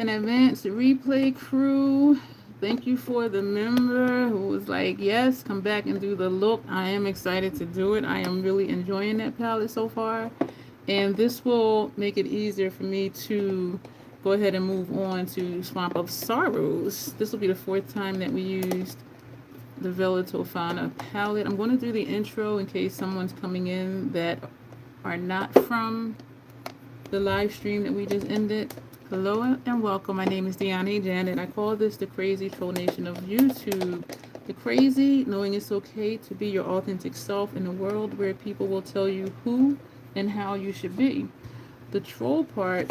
in advance, replay crew. Thank you for the member who was like, yes, come back and do the look. I am excited to do it. I am really enjoying that palette so far. And this will make it easier for me to go ahead and move on to Swamp of Sorrows. This will be the 4th time that we used the Vela Tofana palette. I'm going to do the intro in case someone's coming in that are not from the live stream that we just ended. Hello and welcome. My name is Dion Janet. I call this the crazy troll nation of YouTube. The crazy, knowing it's okay to be your authentic self in a world where people will tell you who and how you should be. The troll part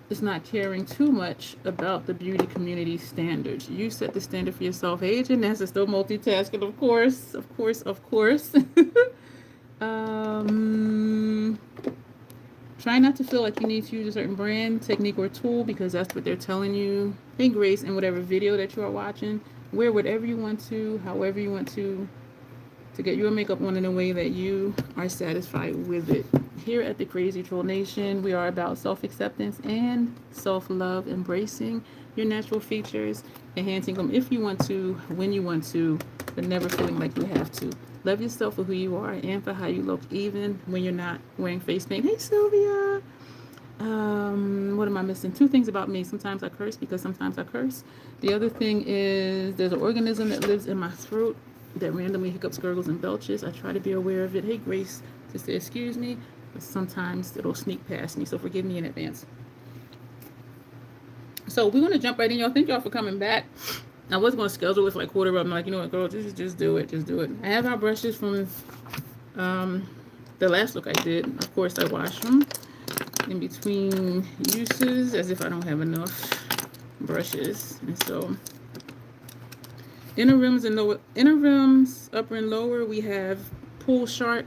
is not caring too much about the beauty community standards. You set the standard for yourself. Hey, Janessa, still multitasking, of course. Try not to feel like you need to use a certain brand, technique, or tool because that's what they're telling you. Hey, Grace, in whatever video that you are watching, wear whatever you want to, however you want to get your makeup on in a way that you are satisfied with it. Here at the Crazy Troll Nation, we are about self-acceptance and self-love, embracing your natural features, enhancing them if you want to, when you want to, but never feeling like you have to. Love yourself for who you are and for how you look, even when you're not wearing face paint. Hey, Sylvia. What am I missing? 2 things about me. Sometimes I curse because sometimes I curse. The other thing is there's an organism that lives in my throat that randomly hiccups, gurgles, and belches. I try to be aware of it. Hey, Grace, to say excuse me, but sometimes it'll sneak past me, so forgive me in advance. So we're going to jump right in, y'all. Thank y'all for coming back. I was going to schedule it for like quarter of. I'm like, you know what, girl, just do it. Just do it. I have our brushes from the last look I did. Of course, I wash them in between uses as if I don't have enough brushes. And so inner rims and lower, inner rims, upper and lower, we have Pool Shark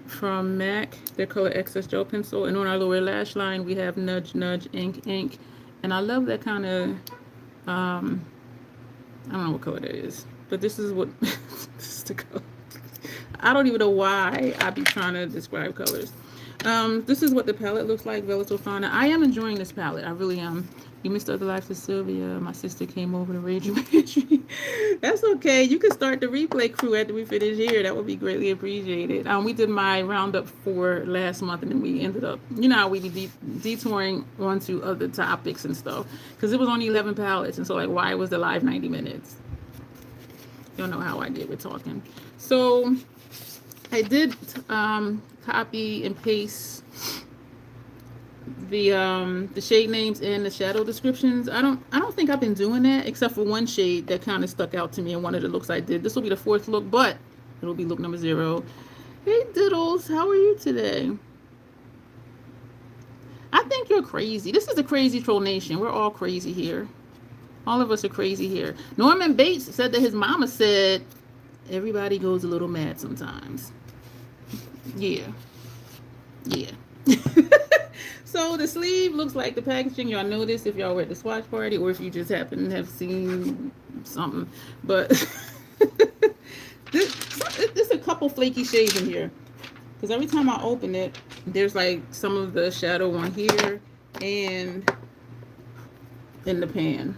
from MAC, their color excess gel pencil. And on our lower lash line, we have Nudge Nudge Ink. And I love that kind of I don't know what color that is, but this is what this is the color. I don't even know why I be trying to describe colors. This is what the palette looks like, Vela Tofana. I am enjoying this palette. I really am. You missed Other Life with Sylvia. My sister came over to raid you. That's okay. You can start the replay crew after we finish here. That would be greatly appreciated. We did my roundup for last month, and then we ended up, you know how we be detouring onto other topics and stuff. Because it was only 11 palettes, and so like, why was the live 90 minutes? You don't know how I did with talking. So I did copy and paste the shade names and the shadow descriptions. I don't think I've been doing that except for one shade that kind of stuck out to me in one of the looks I did. This will be the 4th look, but it'll be look number 0. Hey Diddles, how are you today? I think you're crazy. This is the Crazy Troll Nation. We're all crazy here. All of us are crazy here. Norman Bates said that his mama said everybody goes a little mad sometimes. Yeah. So the sleeve looks like the packaging. Y'all notice if y'all were at the swatch party or if you just happen to have seen something. But there's a couple flaky shades in here. Because every time I open it, there's like some of the shadow on here and in the pan.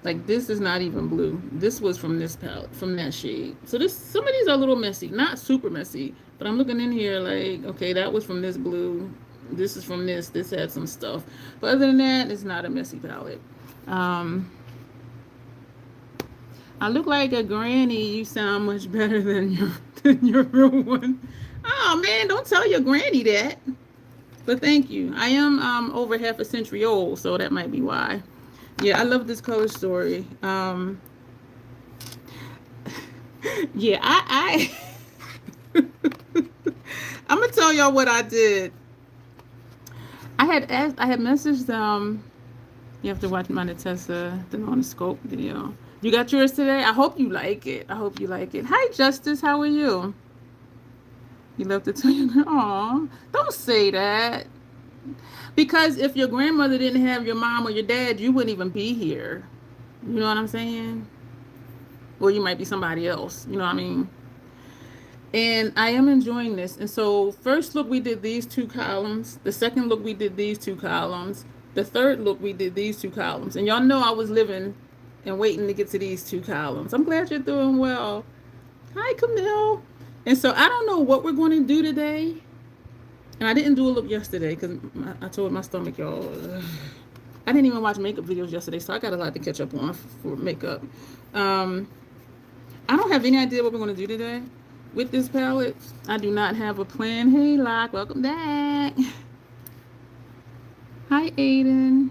Like this is not even blue. This was from this palette, from that shade. So some of these are a little messy. Not super messy. But I'm looking in here like, okay, that was from this blue. This is from this. This had some stuff. But other than that, it's not a messy palette. I look like a granny. You sound much better than your real one. Oh, man, don't tell your granny that. But thank you. I am over half a century old, so that might be why. Yeah, I love this color story. Yeah, I I'm gonna tell y'all what I did. I had messaged you have to watch my Natessa the non-scope video. You got yours today? I hope you like it. Hi Justice, how are you? You love to tell you, aw, don't say that. Because if your grandmother didn't have your mom or your dad, you wouldn't even be here. You know what I'm saying? Or you might be somebody else. You know what I mean? And I am enjoying this. And so first look, we did these 2 columns. The second look, we did these 2 columns. The third look, we did these 2 columns. And y'all know I was living and waiting to get to these 2 columns. I'm glad you're doing well. Hi, Camille. And so I don't know what we're going to do today. And I didn't do a look yesterday because I told my stomach, y'all. I didn't even watch makeup videos yesterday, so I got a lot to catch up on for makeup. I don't have any idea what we're going to do today with this palette. I do not have a plan. Hey, Locke, welcome back. Hi, Aiden.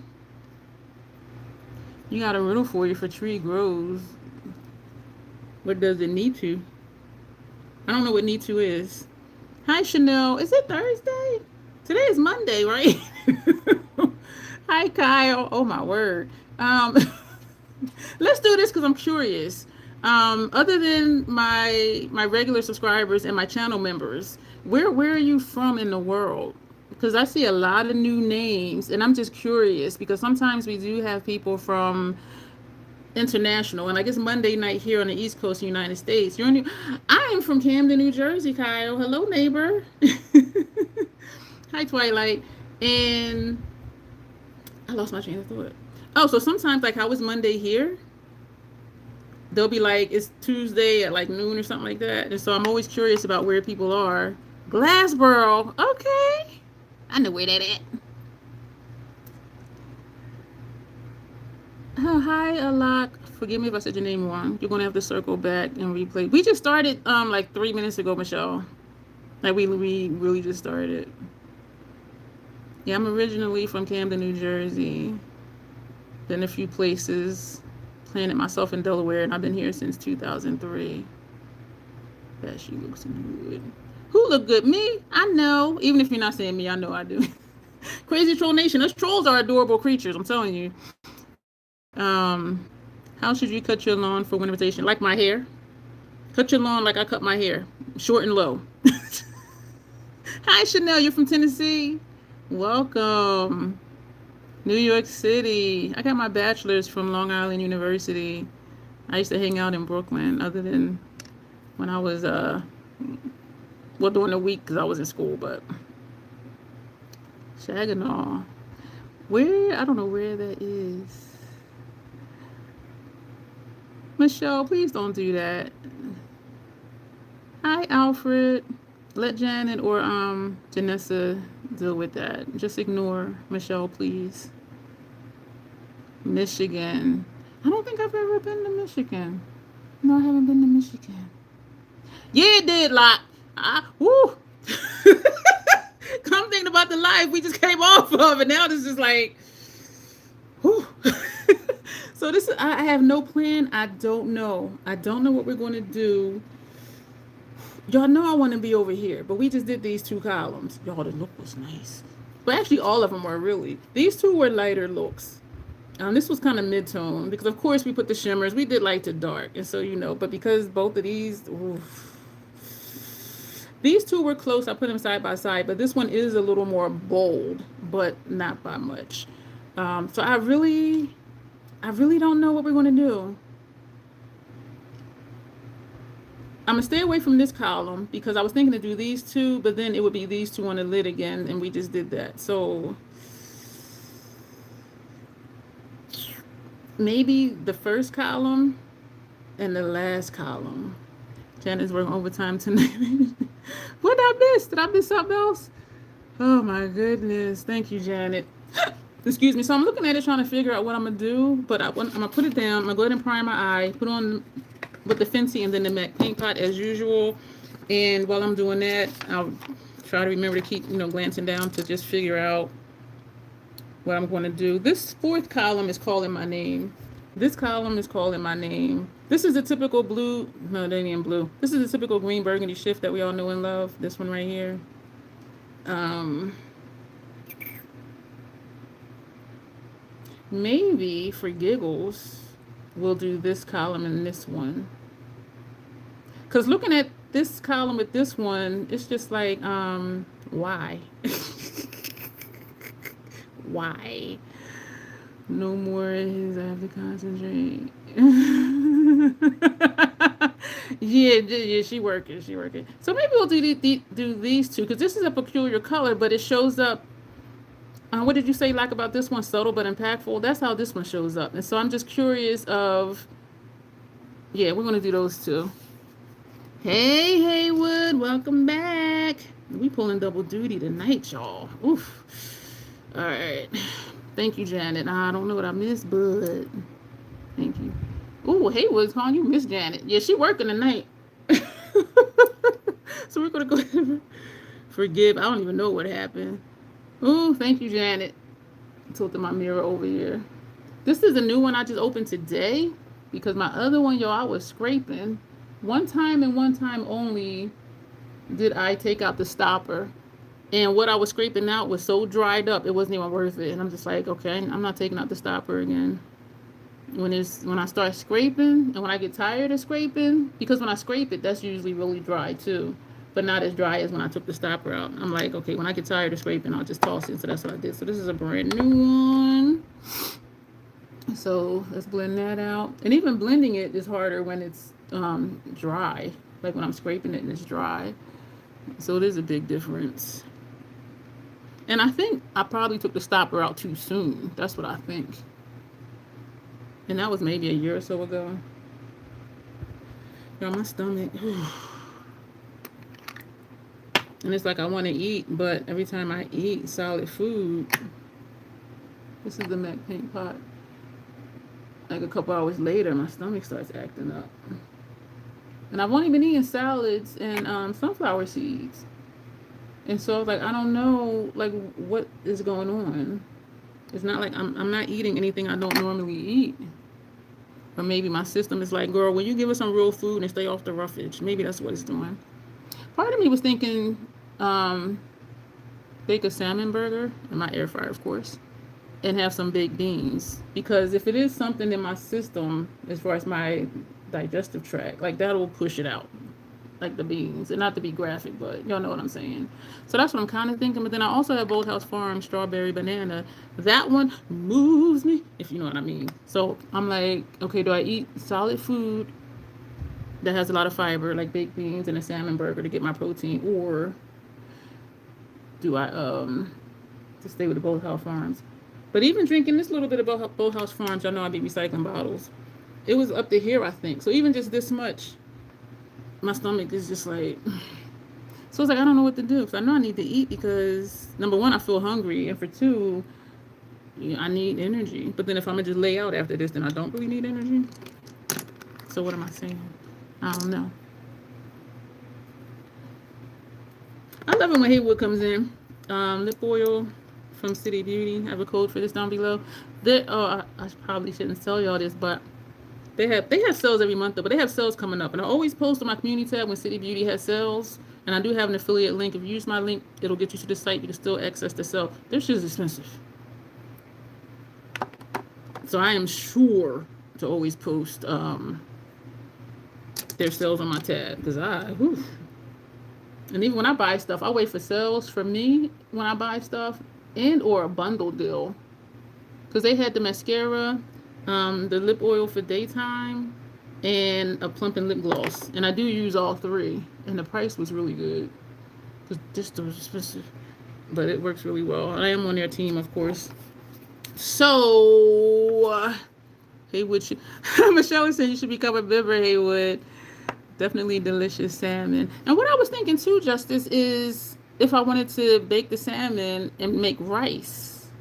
You got a riddle for you for tree grows. What does it need to? I don't know what need to is. Hi, Chanel. Is it Thursday? Today is Monday, right? Hi, Kyle. Oh, my word. Let's do this because I'm curious. Other than my regular subscribers and my channel members, where are you from in the world? Because I see a lot of new names, and I'm just curious because sometimes we do have people from international, and I guess Monday night here on the East Coast of the United States. I am from Camden, New Jersey, Kyle. Hello, neighbor. Hi, Twilight. And I lost my train of thought. Oh, so sometimes, like how it's Monday here, they'll be like, it's Tuesday at like noon or something like that. And so I'm always curious about where people are. Glassboro. Okay. I know where that at. Oh, hi, Alok. Forgive me if I said your name wrong. You're going to have to circle back and replay. We just started like 3 minutes ago, Michelle. Like we really just started. Yeah, I'm originally from Camden, New Jersey. Been a few places. Planted myself in Delaware, and I've been here since 2003. Bet she looks good. Who look good? Me? I know. Even if you're not saying me, I know I do. Crazy Troll Nation. Us trolls are adorable creatures, I'm telling you. How should you cut your lawn for winterization? Like my hair. Cut your lawn like I cut my hair. Short and low. Hi, Chanel. You're from Tennessee. Welcome. New York City. I got my bachelor's from Long Island University. I used to hang out in Brooklyn other than when I was, during the week because I was in school, but Saginaw. I don't know where that is. Michelle, please don't do that. Hi, Alfred. Let Janet or Janessa deal with that. Just ignore Michelle, please. Michigan. I don't think I've ever been to Michigan. No, I haven't been to Michigan. Yeah, it did, Lot. Woo. Come thinking about the life we just came off of, and now this is like, whew. So I have no plan. I don't know. I don't know what we're going to do. Y'all know I want to be over here, but we just did these 2 columns. Y'all, the look was nice. But actually, all of them were really. These 2 were lighter looks. This was kind of mid-tone because, of course, we put the shimmers. We did light to dark, and so, but because both of these 2 were close, I put them side by side, but this one is a little more bold, but not by much. So I really don't know what we're going to do. I'm going to stay away from this column because I was thinking to do these 2, but then it would be these 2 on the lid again, and we just did that. So maybe the first column and the last column. Janet's working overtime tonight. What did I miss? Did I miss something else? Oh my goodness. Thank you, Janet. Excuse me. So I'm looking at it trying to figure out what I'm going to do, but I'm going to put it down. I'm going to go ahead and prime my eye, put on with the Fenty and then the MAC paint pot as usual. And while I'm doing that, I'll try to remember to keep, glancing down to just figure out what I'm going to do. This 4th column is calling my name. This column is calling my name. This is a typical blue. No, they ain't even blue. This is a typical green burgundy shift that we all know and love. This one right here. Maybe for giggles, we'll do this column and this one. Because looking at this column with this one, it's just like, why? Why? No more is I have to concentrate. yeah, she working. So maybe we'll do these 2 because this is a peculiar color, but it shows up What did you say like about this one? Subtle but impactful. That's how this one shows up. And so I'm just curious of, yeah, we're going to do those two. Hey, Haywood, welcome back. We pulling double duty tonight, y'all. Oof. All right. Thank you, Janet. I don't know what I missed, but thank you. Ooh, Haywood's calling you Miss Janet. Yeah, she working tonight. So we're going to go ahead and forgive. I don't even know what happened. Ooh, thank you, Janet. I tilted my mirror over here. This is a new one I just opened today because my other one, y'all, I was scraping. One time and one time only did I take out the stopper. And what I was scraping out was so dried up, it wasn't even worth it. And I'm just like, okay, I'm not taking out the stopper again. When I start scraping and when I get tired of scraping, because when I scrape it, that's usually really dry too. But not as dry as when I took the stopper out. I'm like, okay, when I get tired of scraping, I'll just toss it. So that's what I did. So this is a brand new one. So let's blend that out. And even blending it is harder when it's dry. Like when I'm scraping it and it's dry. So it is a big difference. And I think I probably took the stopper out too soon. That's what I think. And that was maybe a year or so ago. Y'all, my stomach. And it's like I want to eat, but every time I eat solid food, this is the Mac Paint Pot. Like a couple hours later, my stomach starts acting up. And I've only been eating salads and sunflower seeds. And so I was like, I don't know, like, what is going on. It's not like I'm not eating anything I don't normally eat. Or maybe my system is like, girl, when you give us some real food and stay off the roughage, maybe that's what it's doing. Part of me was thinking, bake a salmon burger in my air fryer, of course, and have some baked beans. Because if it is something in my system, as far as my digestive tract, like that'll push it out. Like the beans, and not to be graphic, but y'all know what I'm saying. So that's what I'm kind of thinking. But then I also have Bold House Farm strawberry banana. That one moves me, if you know what I mean. So I'm like, okay, do I eat solid food that has a lot of fiber, like baked beans and a salmon burger to get my protein, or do I just stay with the Bold House Farms? But even drinking this little bit of Bold House Farms, y'all know I be recycling bottles. It was up to here, I think. So even just this much, my stomach is just like, so it's like I don't know what to do. So I know I need to eat because number one, I feel hungry, and for two, I need energy. But then if I'm gonna just lay out after this, then I don't really need energy. So what am I saying? I don't know. I love it when Haywood comes in. Lip oil from City Beauty. I have a code for this down below. I probably shouldn't tell y'all this, but they have sales every month though, but they have sales coming up. And I always post on my community tab when City Beauty has sales. And I do have an affiliate link. If you use my link, it'll get you to the site. You can still access the sale. Their shit is expensive. So I am sure to always post their sales on my tab. Because and even when I buy stuff, I wait for sales for me when I buy stuff and or a bundle deal. Because they had the mascara, the lip oil for daytime, and a plumping lip gloss. And I do use all three. And the price was really good. Because this stuff was expensive. But it works really well. I am on their team, of course. So, Haywood, Michelle is saying you should become a member, Haywood. Definitely delicious salmon. And what I was thinking too, Justice, is if I wanted to bake the salmon and make rice.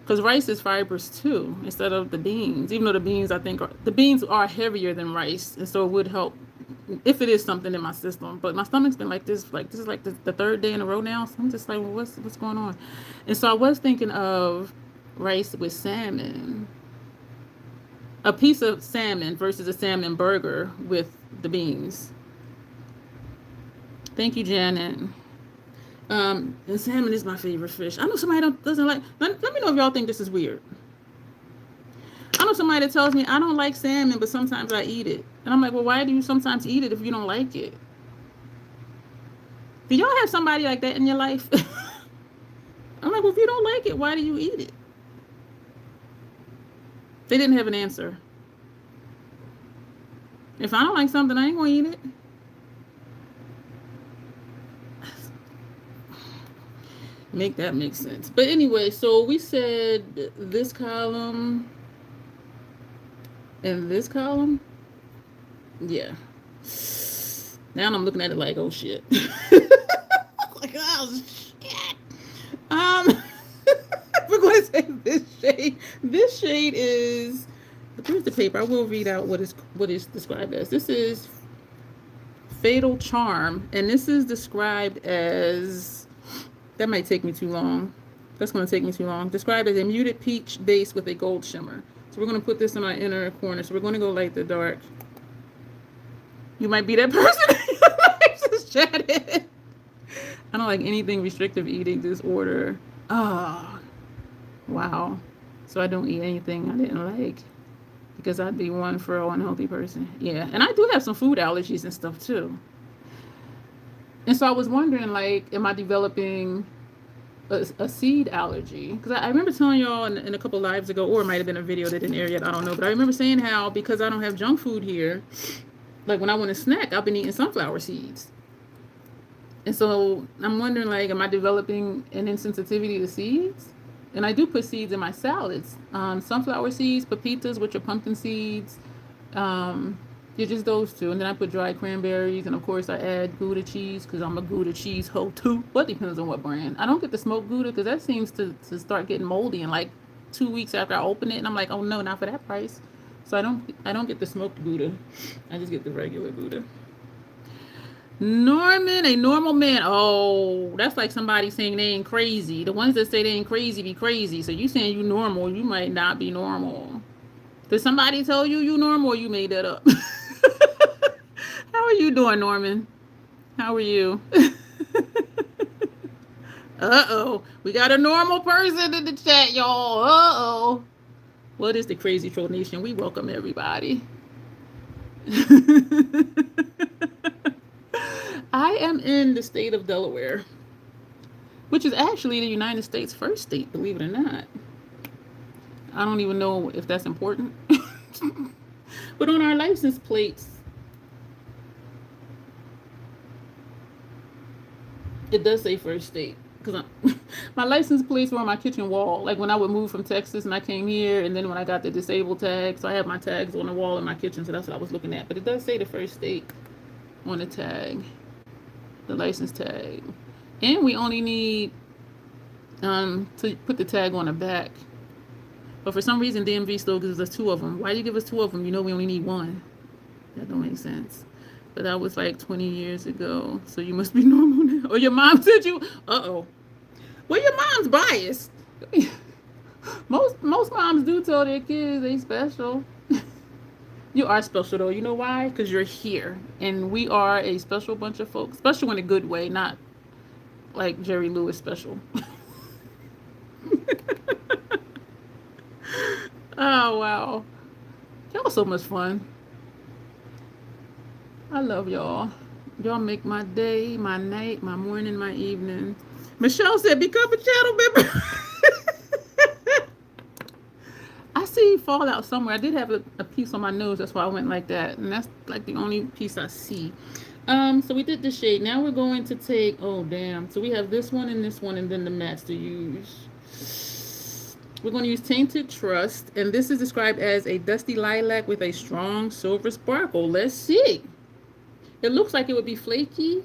Because rice is fibrous too, instead of the beans. Even though the beans, the beans are heavier than rice, and so it would help if it is something in my system. But my stomach's been like this is like the third day in a row now. So I'm just like, well, what's going on? And so I was thinking of rice with salmon, a piece of salmon versus a salmon burger with the beans. Thank you, Janet. And salmon is my favorite fish. I know somebody doesn't like. Let me know if y'all think this is weird. I know somebody that tells me I don't like salmon, but sometimes I eat it. And I'm like, well, why do you sometimes eat it if you don't like it? Do y'all have somebody like that in your life? I'm like, well, if you don't like it, why do you eat it? They didn't have an answer. If I don't like something, I ain't gonna eat it. Make that make sense. But anyway, so we said this column and this column. Yeah. Now I'm looking at it like, oh shit. Like, oh shit. We're going to say this shade. This shade is. Here's the paper. I will read out what is described as. This is Fatal Charm, and this is described as. That might take me too long. That's going to take me too long. Described as a muted peach base with a gold shimmer. So we're going to put this in our inner corner. So we're going to go light to dark. You might be that person. Just chatted. I don't like anything restrictive eating disorder. Oh, wow. So I don't eat anything I didn't like because I'd be one for an unhealthy person. Yeah, and I do have some food allergies and stuff too. And so I was wondering, like, am I developing a seed allergy? Because I remember telling y'all in a couple lives ago, or it might have been a video that didn't air yet, I don't know. But I remember saying how because I don't have junk food here, like when I want to snack, I've been eating sunflower seeds. And so I'm wondering, like, am I developing an insensitivity to seeds? And I do put seeds in my salads. Sunflower seeds, pepitas, which are pumpkin seeds. Yeah, just those two. And then I put dried cranberries. And, of course, I add Gouda cheese because I'm a Gouda cheese hoe, too. Well, it depends on what brand. I don't get the smoked Gouda because that seems to start getting moldy in, like, 2 weeks after I open it. And I'm like, oh, no, not for that price. So I don't get the smoked Gouda. I just get the regular Gouda. Norman, a normal man. Oh, that's like somebody saying they ain't crazy. The ones that say they ain't crazy be crazy. So you saying you normal, you might not be normal. Did somebody tell you normal or you made that up? How are you doing, Norman? How are you? Uh-oh. We got a normal person in the chat, y'all. Uh-oh. What is the Crazy Troll Nation? We welcome everybody. I am in the state of Delaware, which is actually the United States' first state, believe it or not. I don't even know if that's important. But on our license plates, it does say first state. Because my license plates were on my kitchen wall. Like when I would move from Texas and I came here, and then when I got the disabled tag, so I have my tags on the wall in my kitchen, so that's what I was looking at. But it does say the first state on the tag. The license tag, and we only need to put the tag on the back, but for some reason DMV still gives us 2 of them. Why do you give us 2 of them? You know we only need 1. That don't make sense. But that was like 20 years ago, so you must be normal now. Or your mom said you. Uh-oh. Well, your mom's biased. most moms do tell their kids they special. You are special, though. You know why? Because you're here. And we are a special bunch of folks. Special in a good way, not like Jerry Lewis special. Oh, wow. Y'all so much fun. I love y'all. Y'all make my day, my night, my morning, my evening. Michelle said, become a channel member. I see fallout somewhere. I did have a piece on my nose. That's why I went like that. And that's like the only piece I see. So we did the shade. Now we're going to take, oh, damn. So we have this one, and then the mats to use. We're going to use Tainted Trust. And this is described as a dusty lilac with a strong silver sparkle. Let's see. It looks like it would be flaky.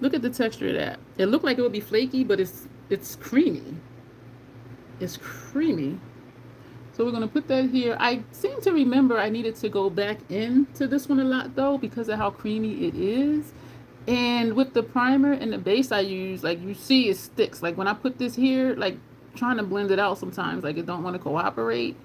Look at the texture of that. It looked like it would be flaky, but it's creamy. It's creamy. So we're going to put that here. I seem to remember I needed to go back into this one a lot, though, because of how creamy it is. And with the primer and the base I use, like, you see it sticks. Like, when I put this here, like, trying to blend it out sometimes, like, it don't want to cooperate.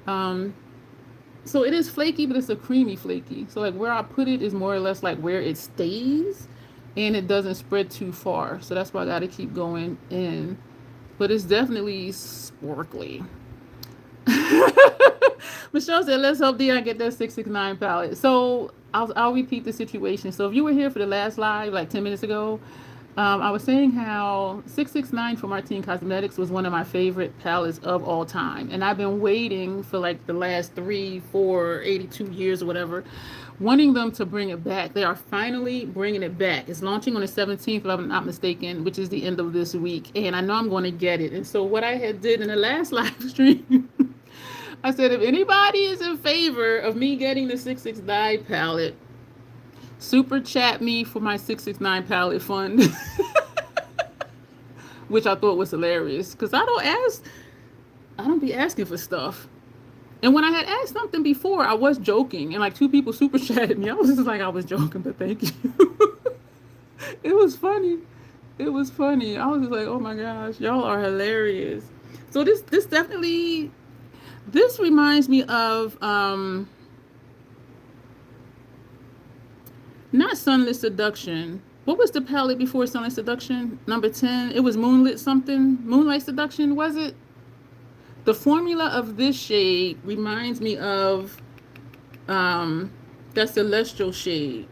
So it is flaky, but it's a creamy flaky. So, like, where I put it is more or less, like, where it stays. And it doesn't spread too far. So that's why I got to keep going in. But it's definitely sparkly. Michelle said, let's hope Dion get that 669 palette. So I'll repeat the situation. So if you were here for the last live, like 10 minutes ago, I was saying how 669 for Martine Cosmetics was one of my favorite palettes of all time. And I've been waiting for like the last 82 years or whatever, wanting them to bring it back. They are finally bringing it back. It's launching on the 17th, if I'm not mistaken, which is the end of this week. And I know I'm going to get it. And so what I had did in the last live stream, I said, if anybody is in favor of me getting the 669 palette, super chat me for my 669 palette fund. Which I thought was hilarious because I don't be asking for stuff. And when I had asked something before, I was joking, and like 2 people super chatted me. I was just like, I was joking, but thank you. It was funny. It was funny. I was just like, oh my gosh, y'all are hilarious. So this definitely, this reminds me of not Sunlit Seduction. What was the palette before Sunlight Seduction? Number 10. It was Moonlit something. Moonlight Seduction, was it? The formula of this shade reminds me of that Celestial shade.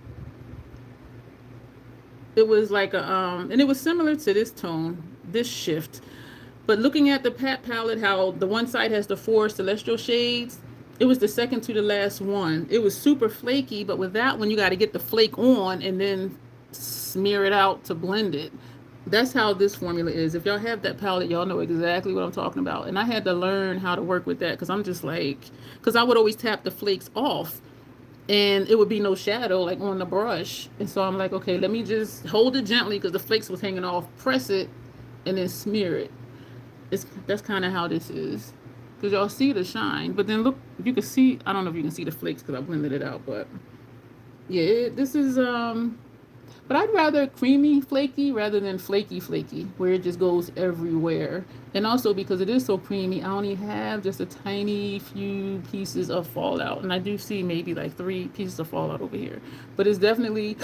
It was like a, and it was similar to this tone, this shift. But looking at the palette, how the one side has the 4 Celestial shades, it was the second to the last one. It was super flaky, but with that one, you got to get the flake on and then smear it out to blend it. That's how this formula is. If y'all have that palette, y'all know exactly what I'm talking about. And I had to learn how to work with that because I'm just like, because I would always tap the flakes off and it would be no shadow like on the brush. And so I'm like, okay, let me just hold it gently because the flakes was hanging off, press it, and then smear it. That's kind of how this is. Because y'all see the shine. But then look, you can see, I don't know if you can see the flakes because I blended it out, but yeah, this is, but I'd rather creamy flaky rather than flaky where it just goes everywhere. And also because it is so creamy, I only have just a tiny few pieces of fallout. And I do see maybe like 3 pieces of fallout over here. But it's definitely,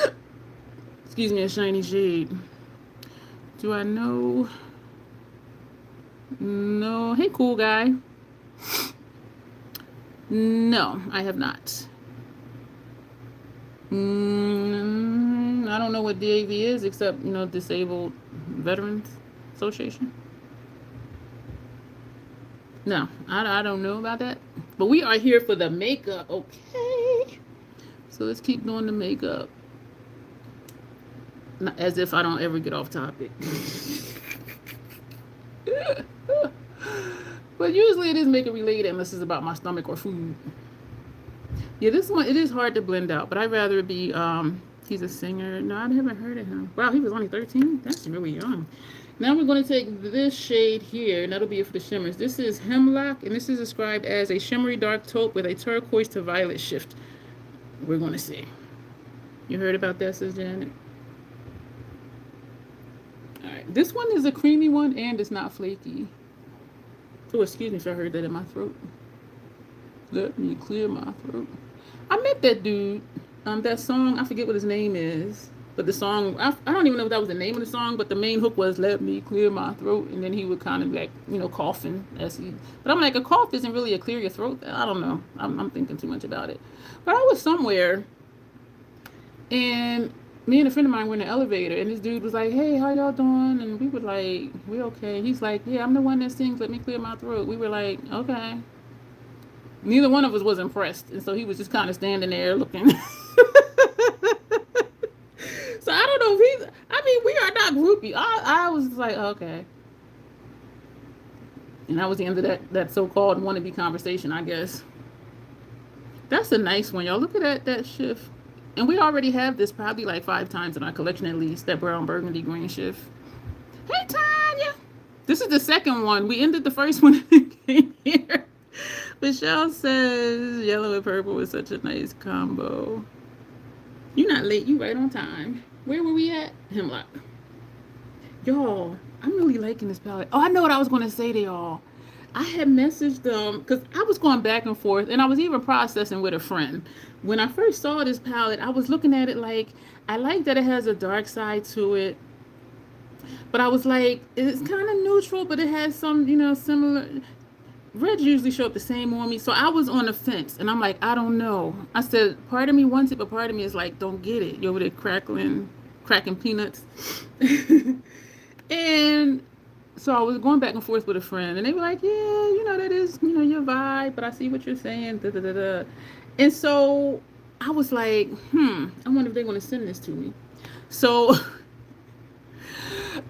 excuse me, a shiny shade. Do I know? No. Hey, cool guy. No, I have not. I don't know what DAV is except, Disabled Veterans Association. No, I don't know about that. But we are here for the makeup, okay? So let's keep doing the makeup. Not as if I don't ever get off topic. But usually it is makeup related unless it's about my stomach or food. Yeah, this one, it is hard to blend out, but I'd rather it be, he's a singer. No, I haven't heard of him. Wow, he was only 13? That's really young. Now we're going to take this shade here, and that'll be it for the shimmers. This is Hemlock, and this is described as a shimmery dark taupe with a turquoise to violet shift. We're going to see. You heard about that, Sis Janet? All right, this one is a creamy one, and it's not flaky. Oh, excuse me if I heard that in my throat. Let me clear my throat. I met that dude. That song, I forget what his name is, but the song, I don't even know if that was the name of the song, but the main hook was "Let me clear my throat," and then he would kind of like, coughing as he. But I'm like, a cough isn't really a clear your throat. I don't know. I'm thinking too much about it. But I was somewhere, and me and a friend of mine were in the elevator, and this dude was like, "Hey, how y'all doing?" And we were like, "We're okay." He's like, "Yeah, I'm the one that sings 'Let me clear my throat.'" We were like, "Okay." Neither one of us was impressed, and so he was just kind of standing there looking. So I don't know if we are not groupie. I was like, okay. And that was the end of that so-called wannabe conversation, I guess. That's a nice one, y'all. Look at that shift. And we already have this probably like 5 times in our collection at least, that brown burgundy green shift. Hey, Tanya! This is the second one. We ended the first one and came here. Michelle says yellow and purple was such a nice combo. You're not late. You right on time. Where were we at? Hemlock. Y'all, I'm really liking this palette. Oh, I know what I was going to say to y'all. I had messaged them because I was going back and forth, and I was even processing with a friend. When I first saw this palette, I was looking at it like, I like that it has a dark side to it. But I was like, it's kind of neutral, but it has some, similar. Reds usually show up the same on me. So I was on the fence, and I'm like, I don't know. I said, part of me wants it, but part of me is like, don't get it. You're over there crackling cracking peanuts. And so I was going back and forth with a friend, and they were like, "Yeah, you know that is, you know, your vibe, but I see what you're saying." Da, da, da, da. And so I was like, I wonder if they're going to send this to me. So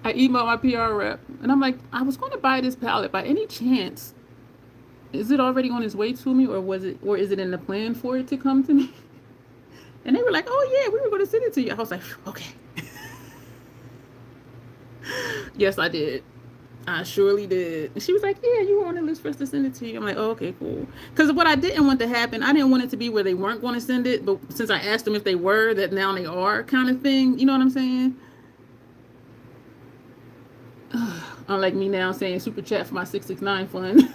I emailed my PR rep, and I'm like, I was going to buy this palette. By any chance, is it already on its way to me, or is it in the plan for it to come to me? And they were like, "Oh yeah, we were going to send it to you." I was like, "Okay." Yes, I did. I surely did. And she was like, "Yeah, you were on the list for us to send it to you." I'm like, "Oh, okay, cool." Because what I didn't want to happen, I didn't want it to be where they weren't going to send it, but since I asked them if they were, that now they are, kind of thing. You know what I'm saying? Unlike me now saying super chat for my 669 fund.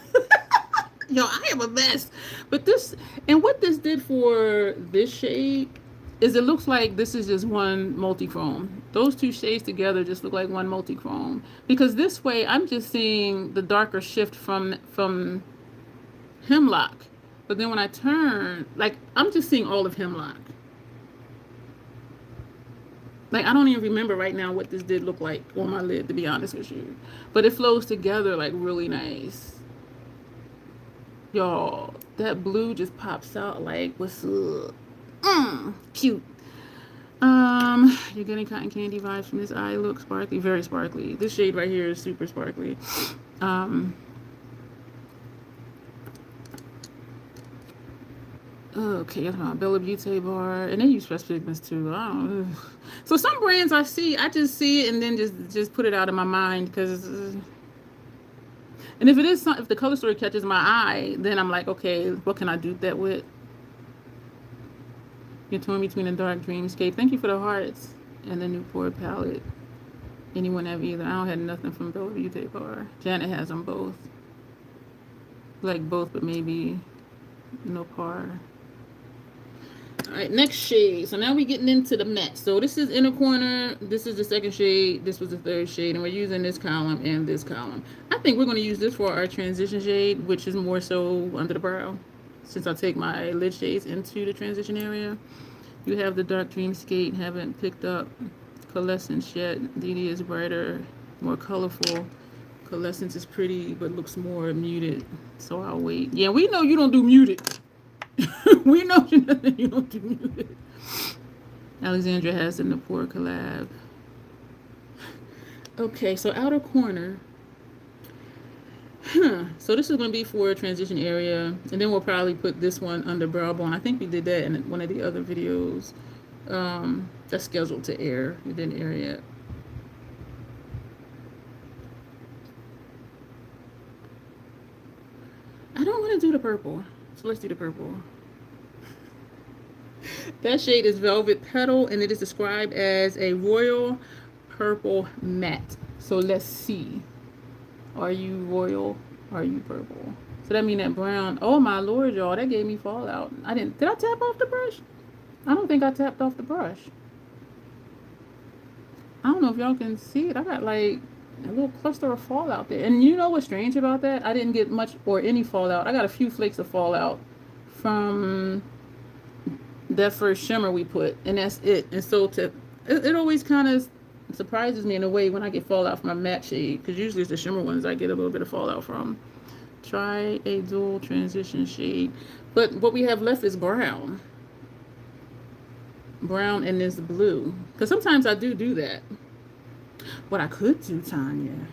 Yo, I am a mess. But this, and what this did for this shade is it looks like this is just one multi-chrome. Those two shades together just look like one multi-chrome. Because this way, I'm just seeing the darker shift from Hemlock. But then when I turn, like, I'm just seeing all of Hemlock. Like, I don't even remember right now what this did look like on my lid, to be honest with you. But it flows together, like, really nice. Y'all, that blue just pops out like, what's up? Cute. You're getting cotton candy vibes from this eye look. Sparkly, very sparkly. This shade right here is super sparkly. Okay, that's my Blvd bar, and they use fresh pigments too. I don't know. So some brands I see, I just see it and then just put it out of my mind because. And if it is if the color story catches my eye, then I'm like, okay, what can I do that with? You're torn between a dark dreamscape. Thank you for the hearts and the Newport palette. Anyone have either? I don't have nothing from Blvd bar. Janet has them both. Like both, but maybe no par. All right, next shade. So now we're getting into the matte. So this is inner corner. This is the second shade. This was the third shade. And we're using this column and this column. I think we're going to use this for our transition shade, which is more so under the brow. Since I take my lid shades into the transition area. You have the dark dreamscape. Haven't picked up Coalescence yet. DD is brighter, more colorful. Coalescence is pretty, but looks more muted. So I'll wait. Yeah, we know you don't do muted. We know you don't do muted. Alexandra has the Newport collab. Okay, so outer corner. So this is going to be for a transition area, and then we'll probably put this one under brow bone. I think we did that in one of the other videos. That's scheduled to air. It didn't air yet. I don't want to do the purple, so let's do the purple. That shade is Velvet Petal, and it is described as a royal purple matte. So let's see. Are you royal? Are you purple? So that means that brown. Oh my lord, y'all, that gave me fallout. Did I tap off the brush? I don't think I tapped off the brush. I don't know if y'all can see it. I got like a little cluster of fallout there. And you know what's strange about that? I didn't get much or any fallout. I got a few flakes of fallout from that first shimmer we put, and that's it. And so it always kind of surprises me in a way when I get fallout from my matte shade, because usually it's the shimmer ones I get a little bit of fallout from. Try a dual transition shade, but what we have left is brown and this blue, because sometimes I do that. What I could do, Tanya,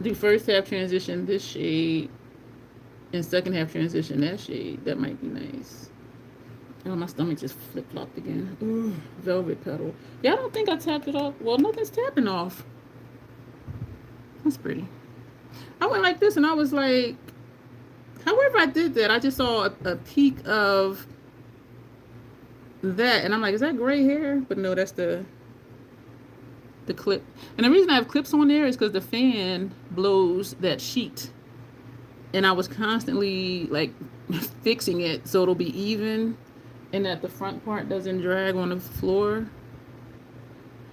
do first half transition this shade and second half transition that shade. That might be nice. Oh, my stomach just flip-flopped again. Ooh, Velvet Petal. Yeah, I don't think I tapped it off. Well, nothing's tapping off. That's pretty. I went like this and I was like, however I did that, I just saw a peak of that. And I'm like, is that gray hair? But no, that's the clip. And the reason I have clips on there is because the fan blows that sheet. And I was constantly like fixing it so it'll be even, and that the front part doesn't drag on the floor.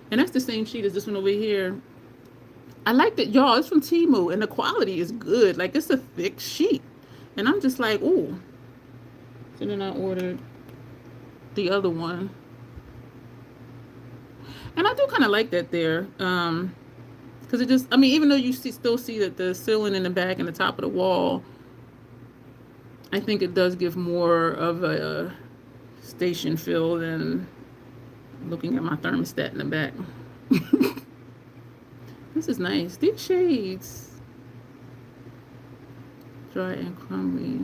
And that's the same sheet as this one over here. I like that, y'all. It's from Temu, and the quality is good. Like, it's a thick sheet. And I'm just like, ooh. So then I ordered the other one. And I do kind of like that there. Because it just, I mean, even though you still see that the ceiling in the back and the top of the wall, I think it does give more of a station feel than looking at my thermostat in the back. This is nice. These shades. Dry and crumbly.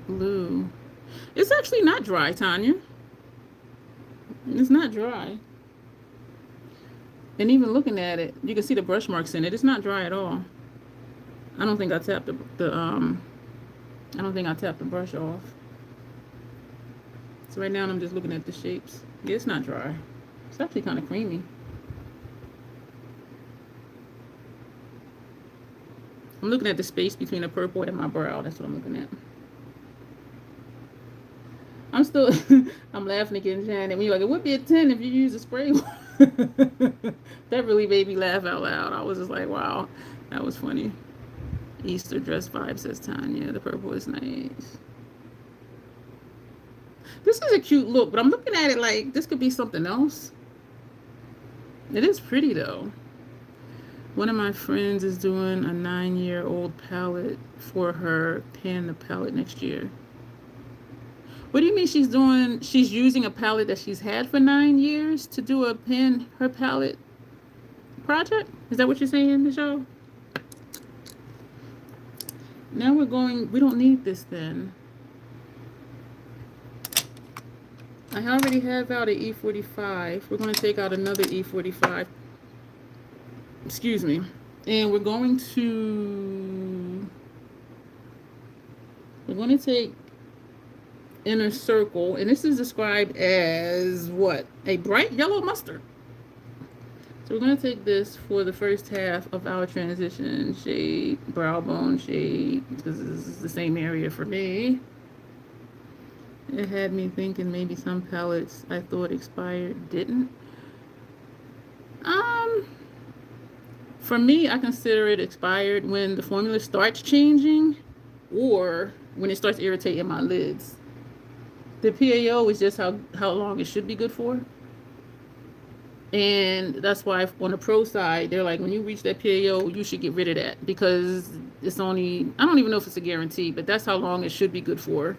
Blue. It's actually not dry, Tanya. It's not dry. And even looking at it, you can see the brush marks in it. It's not dry at all. I don't think I tapped I don't think I tapped the brush off. So right now I'm just looking at the shapes. Yeah, it's not dry. It's actually kind of creamy. I'm looking at the space between the purple and my brow. That's what I'm looking at. I'm still, I'm laughing again, Janet. When you're like, it would be a 10 if you use a spray. That really made me laugh out loud. I was just like, wow, that was funny. Easter dress vibe, says Tanya. The purple is nice. This is a cute look, but I'm looking at it like this could be something else. It is pretty though. One of my friends is doing a 9-year-old palette for her Pan palette next year. What do you mean she's doing? She's using a palette that she's had for 9 years to do a her palette project? Is that what you're saying, Michelle? Now we're going, we don't need this then. I already have out an E45. We're going to take out another E45. Excuse me. And we're going to take Inner Circle. And this is described as what? A bright yellow mustard. So we're going to take this for the first half of our transition shade, brow bone shade, because this is the same area for me. It had me thinking maybe some palettes I thought expired didn't. For me, I consider it expired when the formula starts changing or when it starts irritating my lids. The PAO is just how long it should be good for. And that's why on the pro side, they're like, when you reach that PAO, you should get rid of that because it's only, I don't even know if it's a guarantee, but that's how long it should be good for,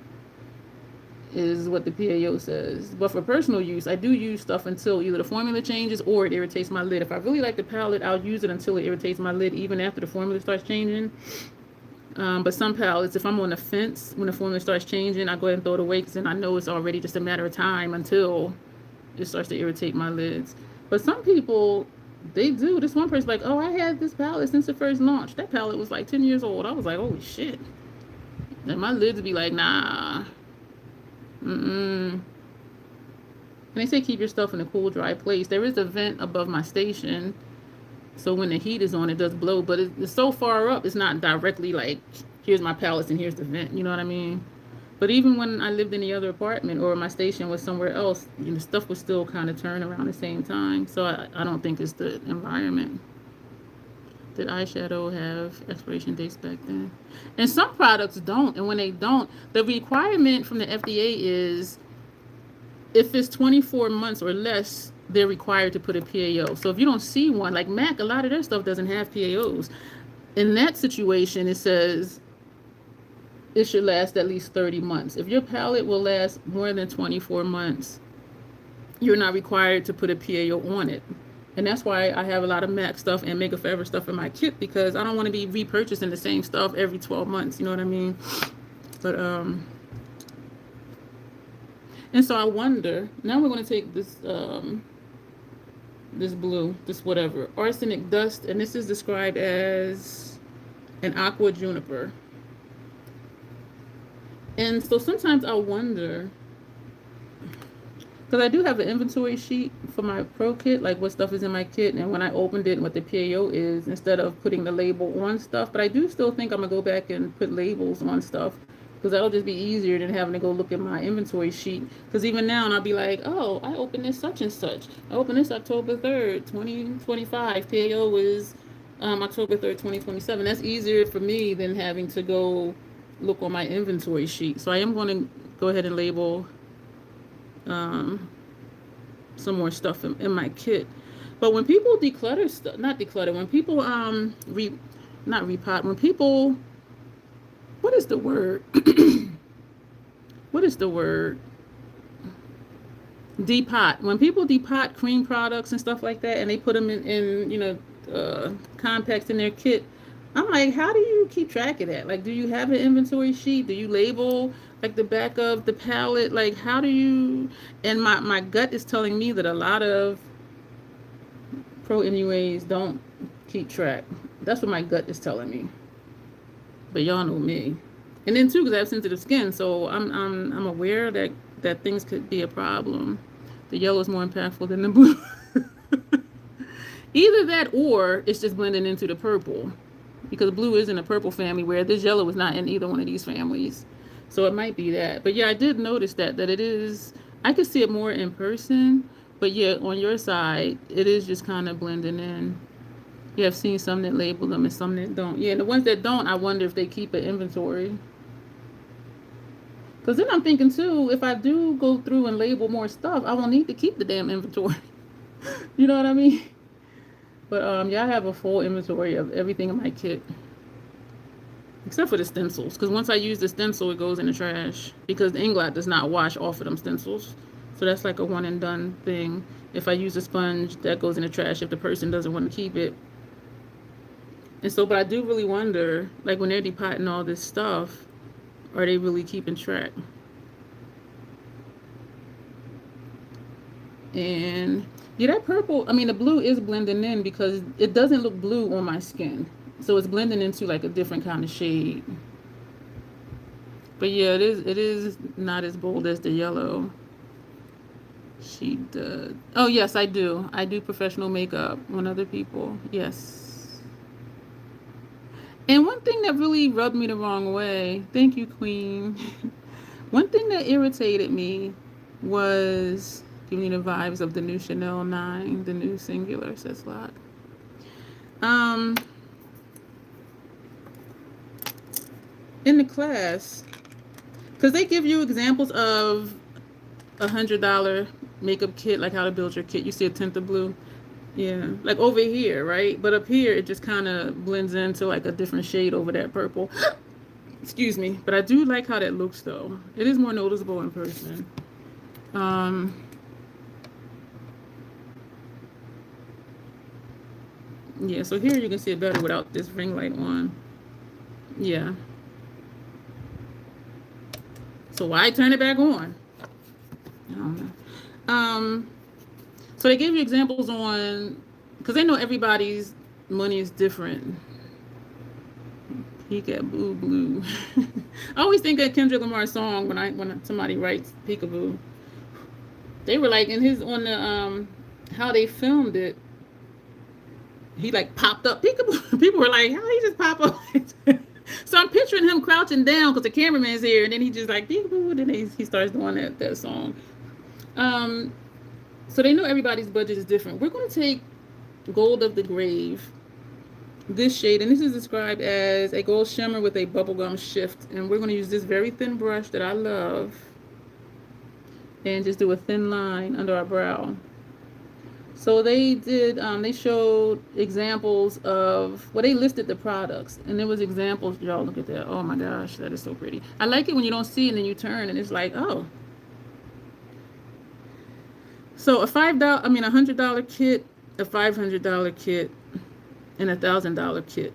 is what the PAO says. But for personal use, I do use stuff until either the formula changes or it irritates my lid. If I really like the palette, I'll use it until it irritates my lid, even after the formula starts changing. But some palettes, if I'm on the fence, when the formula starts changing, I go ahead and throw it away because then I know it's already just a matter of time until it starts to irritate my lids. But some people, they do. This one person's like, oh, I had this palette since it first launched. That palette was like 10 years old. I was like, holy shit. And my lids be like, nah. And they say keep your stuff in a cool, dry place. There is a vent above my station, so when the heat is on, it does blow. But it's so far up, it's not directly like, here's my palettes and here's the vent. You know what I mean? But even when I lived in the other apartment or my station was somewhere else, you know, stuff was still kind of turn around the same time. So I don't think it's the environment. Did eyeshadow have expiration dates back then? And some products don't. And when they don't, the requirement from the FDA is if it's 24 months or less, they're required to put a PAO. So if you don't see one, like MAC, a lot of their stuff doesn't have PAOs. In that situation, it says it should last at least 30 months. If your palette will last more than 24 months, you're not required to put a PAO on it. And that's why I have a lot of MAC stuff and Makeup Forever stuff in my kit, because I don't want to be repurchasing the same stuff every 12 months. You know what I mean? But, and so I wonder, now we're going to take this, this blue, this whatever, arsenic dust, and this is described as an aqua juniper. And so sometimes I wonder, because I do have an inventory sheet for my pro kit, like what stuff is in my kit, and when I opened it and what the PAO is, instead of putting the label on stuff. But I do still think I'm going to go back and put labels on stuff, because that'll just be easier than having to go look at my inventory sheet. Because even now, I'll be like, oh, I opened this such and such. I opened this October 3rd, 2025. PAO is October 3rd, 2027. That's easier for me than having to go look on my inventory sheet. So I am going to go ahead and label some more stuff in my kit. But when people declutter stuff, not declutter, when people not repot, when people, what is the word? What is the word? Depot. When people depot cream products and stuff like that, and they put them in compacts in their kit, I'm like, how do you keep track of that? Like, do you have an inventory sheet? Do you label like the back of the palette? Like, how do you? And my gut is telling me that a lot of pro MUAs don't keep track. That's what my gut is telling me. But y'all know me. And then too, because I have sensitive skin, so I'm aware that things could be a problem. The yellow is more impactful than the blue. Either that or it's just blending into the purple, because blue is in the purple family where this yellow is not in either one of these families. So it might be that. But yeah, I did notice that it is. I could see it more in person, but yeah, on your side, it is just kind of blending in. Yeah, I've seen some that label them and some that don't. Yeah, the ones that don't, I wonder if they keep an inventory. Because then I'm thinking too, if I do go through and label more stuff, I won't need to keep the damn inventory. You know what I mean? But yeah, I have a full inventory of everything in my kit. Except for the stencils. Because once I use the stencil, it goes in the trash. Because the Inglot does not wash off of them stencils. So that's like a one and done thing. If I use a sponge, that goes in the trash if the person doesn't want to keep it. And so, but I do really wonder, like when they're depotting all this stuff, are they really keeping track? And yeah, that purple, I mean, the blue is blending in because it doesn't look blue on my skin. So it's blending into like a different kind of shade. But yeah, it is not as bold as the yellow. She does. Oh yes, I do. I do professional makeup on other people. Yes. And one thing that really rubbed me the wrong way, thank you, Queen. One thing that irritated me was giving me the vibes of the new Chanel 9, the new singular, says Lock. In the class, because they give you examples of $100 makeup kit, like how to build your kit. You see a tint of blue. Yeah, like over here, right? But up here, it just kind of blends into like a different shade over that purple. Excuse me. But I do like how that looks, though. It is more noticeable in person. Yeah, so here you can see it better without this ring light on. Yeah. So why turn it back on? I don't know. So they gave you examples on, because they know everybody's money is different. Peekaboo blue. I always think of Kendrick Lamar's song when somebody writes peekaboo. They were like on the how they filmed it. He like popped up peekaboo. People were like, how he just pop up? So I'm picturing him crouching down because the cameraman's here, and then he just like peekaboo. Then he starts doing that song. So they know everybody's budget is different. We're going to take Gold of the Grave, this shade, and this is described as a gold shimmer with a bubblegum shift. And we're going to use this very thin brush that I love and just do a thin line under our brow. So they did, they showed examples of, well, they listed the products, and there was examples. Y'all look at that. Oh my gosh, that is so pretty. I like it when you don't see it and then you turn and it's like, oh. So a $100 kit, a $500 kit, and a $1,000 kit.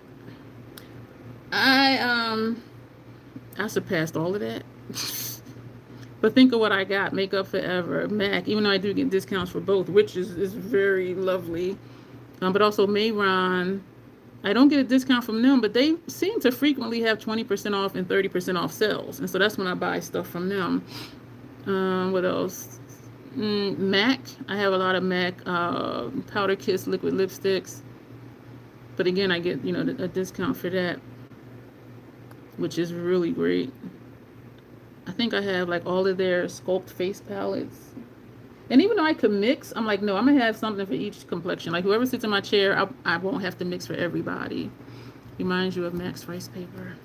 I surpassed all of that. But think of what I got. Makeup Forever, MAC, even though I do get discounts for both, which is very lovely. But also Mayron. I don't get a discount from them, but they seem to frequently have 20% off and 30% off sales. And so that's when I buy stuff from them. What else? MAC. I have a lot of MAC Powder Kiss liquid lipsticks. But again, I get, a discount for that, which is really great. I think I have like all of their Sculpt face palettes. And even though I could mix, I'm like, no, I'm going to have something for each complexion. Like whoever sits in my chair, I won't have to mix for everybody. Reminds you of Max Rice Paper.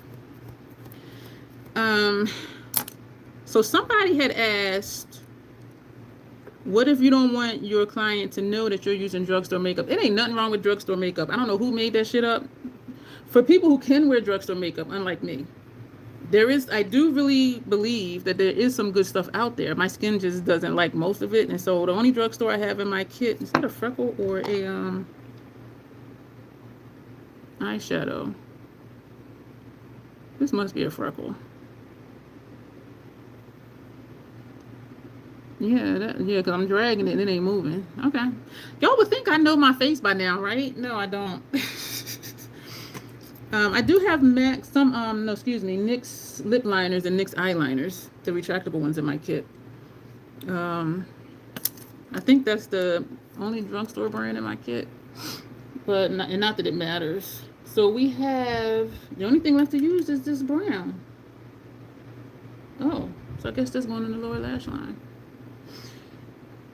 So somebody had asked, What if you don't want your client to know that you're using drugstore makeup? It ain't nothing wrong with drugstore makeup. I don't know who made that shit up. For people who can wear drugstore makeup, unlike me, I do really believe that there is some good stuff out there. My skin just doesn't like most of it. And so the only drugstore I have in my kit, is that a freckle or a eyeshadow? This must be a freckle. Yeah, because I'm dragging it and it ain't moving. Okay. Y'all would think I know my face by now, right? No, I don't. I do have NYX lip liners and NYX eyeliners, the retractable ones in my kit. I think that's the only drugstore brand in my kit, but not that it matters. So we have, the only thing left to use is this brown. Oh, so I guess that's going in the lower lash line.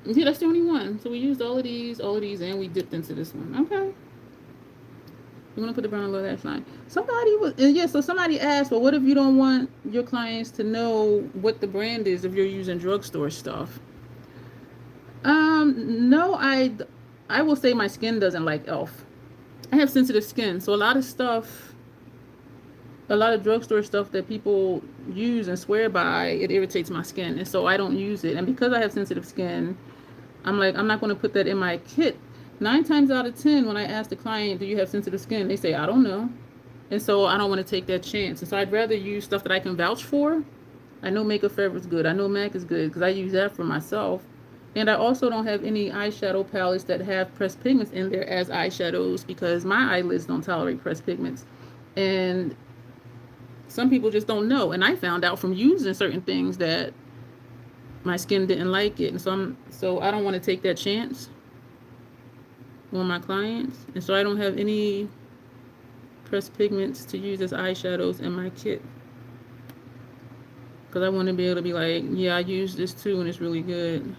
Yeah, that's the only one. So we used all of these, and we dipped into this one. Okay. You want to put the brown on the lower lash line. So somebody asked, well, what if you don't want your clients to know what the brand is if you're using drugstore stuff? No, I will say my skin doesn't like e.l.f. I have sensitive skin, so a lot of drugstore stuff that people use and swear by, it irritates my skin, and so I don't use it. And because I have sensitive skin, I'm like, I'm not going to put that in my kit. 9 times out of 10, when I ask the client, do you have sensitive skin? They say, I don't know. And so I don't want to take that chance. And so I'd rather use stuff that I can vouch for. I know Makeup Forever is good. I know MAC is good because I use that for myself. And I also don't have any eyeshadow palettes that have pressed pigments in there as eyeshadows because my eyelids don't tolerate pressed pigments. And some people just don't know. And I found out from using certain things that my skin didn't like it. And so I don't want to take that chance on my clients. And so I don't have any pressed pigments to use as eyeshadows in my kit. Because I want to be able to be like, yeah, I use this too and it's really good.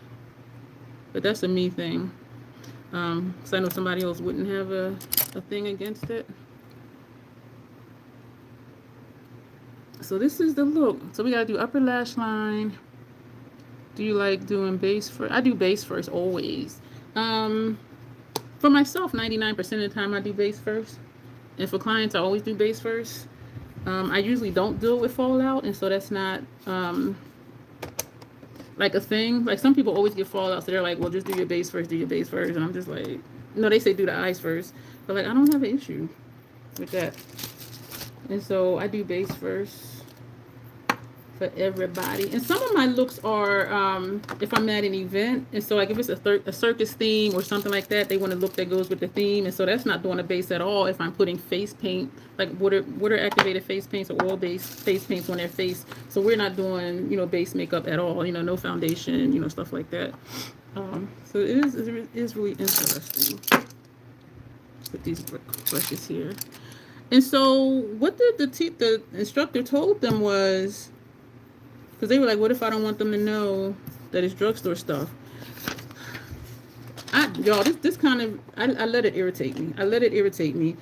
But that's a me thing. Because I know somebody else wouldn't have a thing against it. So this is the look. So we got to do upper lash line. Do you like doing base first? I do base first always. For myself, 99% of the time I do base first. And for clients, I always do base first. I usually don't deal with fallout, and so that's not like a thing. Like some people always get fallout, so they're like, well, just do your base first, and I'm just like, no, they say do the eyes first, but like I don't have an issue with that. And so I do base first for everybody. And some of my looks are if I'm at an event, and so like if it's a circus theme or something like that, they want a look that goes with the theme, and so that's not doing a base at all. If I'm putting face paint, like water activated face paints or oil based face paints on their face, so we're not doing base makeup at all, no foundation, stuff like that. So it is really interesting. Put these brushes here. And so what the instructor told them was, because they were like, what if I don't want them to know that it's drugstore stuff? Y'all, this kind of, I let it irritate me.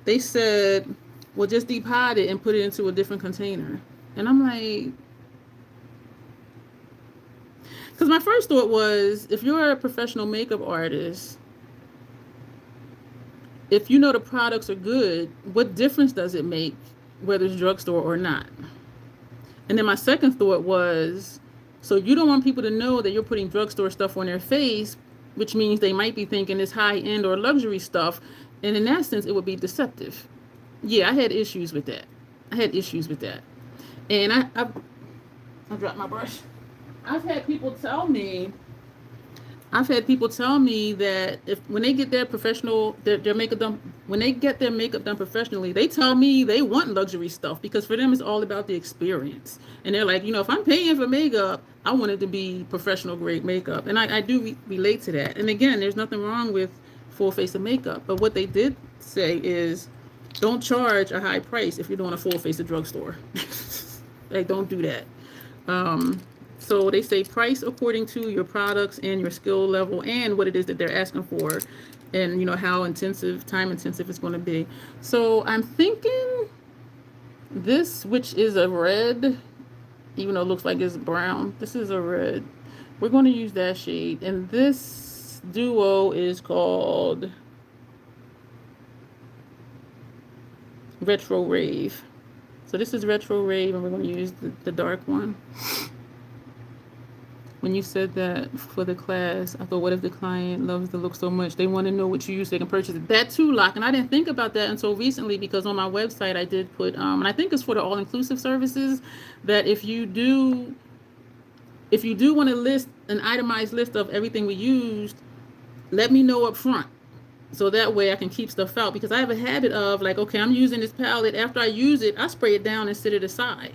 They said, well, just deep hide it and put it into a different container. And I'm like, because my first thought was, if you're a professional makeup artist, if you know the products are good, what difference does it make whether it's drugstore or not? And then my second thought was, so you don't want people to know that you're putting drugstore stuff on their face, which means they might be thinking it's high-end or luxury stuff. And in that sense, it would be deceptive. Yeah, I had issues with that. And I dropped my brush. I've had people tell me that when they get their makeup done, when they get their makeup done professionally, they tell me they want luxury stuff because for them it's all about the experience. And they're like, if I'm paying for makeup, I want it to be professional grade makeup. And I do relate to that. And again, there's nothing wrong with full face of makeup. But what they did say is, don't charge a high price if you're doing a full face of drugstore. Like, don't do that. So they say price according to your products and your skill level and what it is that they're asking for, and how time intensive it's going to be. So I'm thinking this, which is a red, even though it looks like it's brown, this is a red. we're going to use that shade. And this duo is called Retro Rave. So this is Retro Rave, and we're going to use the dark one. When you said that for the class, I thought, what if the client loves the look so much they want to know what you use so they can purchase it? That too, Lock. And I didn't think about that until recently, because on my website I did put, and I think it's for the all-inclusive services, that if you do want to list an itemized list of everything we used, let me know up front. So that way I can keep stuff out, because I have a habit of like, okay, I'm using this palette. After I use it, I spray it down and sit it aside.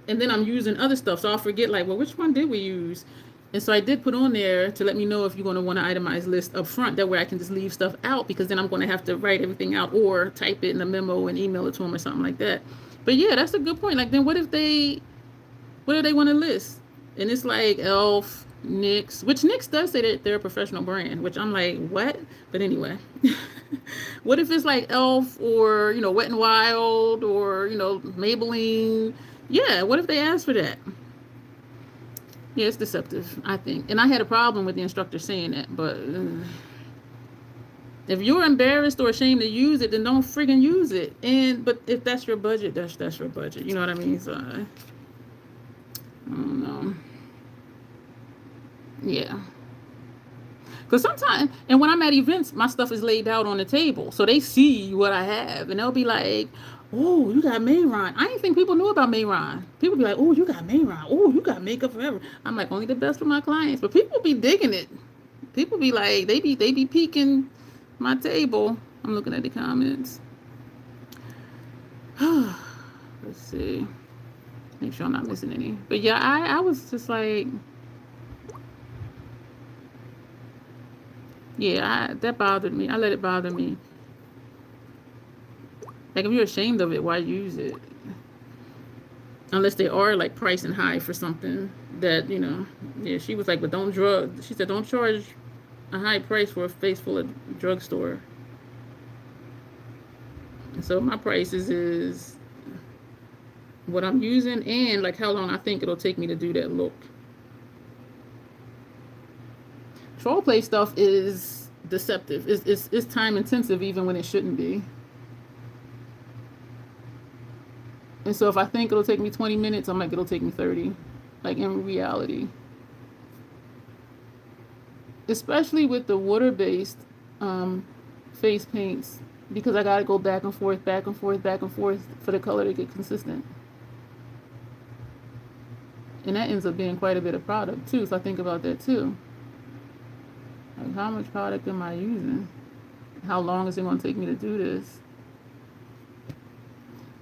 And then I'm using other stuff. So I'll forget like, well, which one did we use? And so I did put on there to let me know if you're going to want an itemized list up front. That way I can just leave stuff out, because then I'm going to have to write everything out or type it in a memo and email it to them or something like that. But yeah, that's a good point. Like, then what do they want to list? And it's like Elf, NYX, which NYX does say that they're a professional brand, which I'm like, what? But anyway, what if it's like Elf or, Wet n Wild or, Maybelline? Yeah, what if they ask for that? Yeah, it's deceptive, I think. And I had a problem with the instructor saying that, but if you're embarrassed or ashamed to use it, then don't friggin' use it. But if that's your budget, that's your budget. You know what I mean? So I don't know. Yeah. Because sometimes, and when I'm at events, my stuff is laid out on the table. So they see what I have, and they'll be like, oh, you got Mayron. I didn't think people knew about Mayron. People be like, oh, you got Mayron. Oh, you got Makeup Forever. I'm like, only the best for my clients. But people be digging it. People be like, they be peeking my table. I'm looking at the comments. Let's see. Make sure I'm not missing any. But yeah, I was just like, yeah, that bothered me. I let it bother me. Like, if you're ashamed of it, why use it? Unless they are like pricing high for something that, yeah, she was like, but she said, don't charge a high price for a face full of drugstore. And so my prices is what I'm using and like how long I think it'll take me to do that look. Troll play stuff is deceptive. It's time intensive even when it shouldn't be. And so if I think it'll take me 20 minutes, I'm like, it'll take me 30, like in reality. Especially with the water-based face paints, because I got to go back and forth for the color to get consistent. And that ends up being quite a bit of product too, so I think about that too. Like, how much product am I using? How long is it going to take me to do this?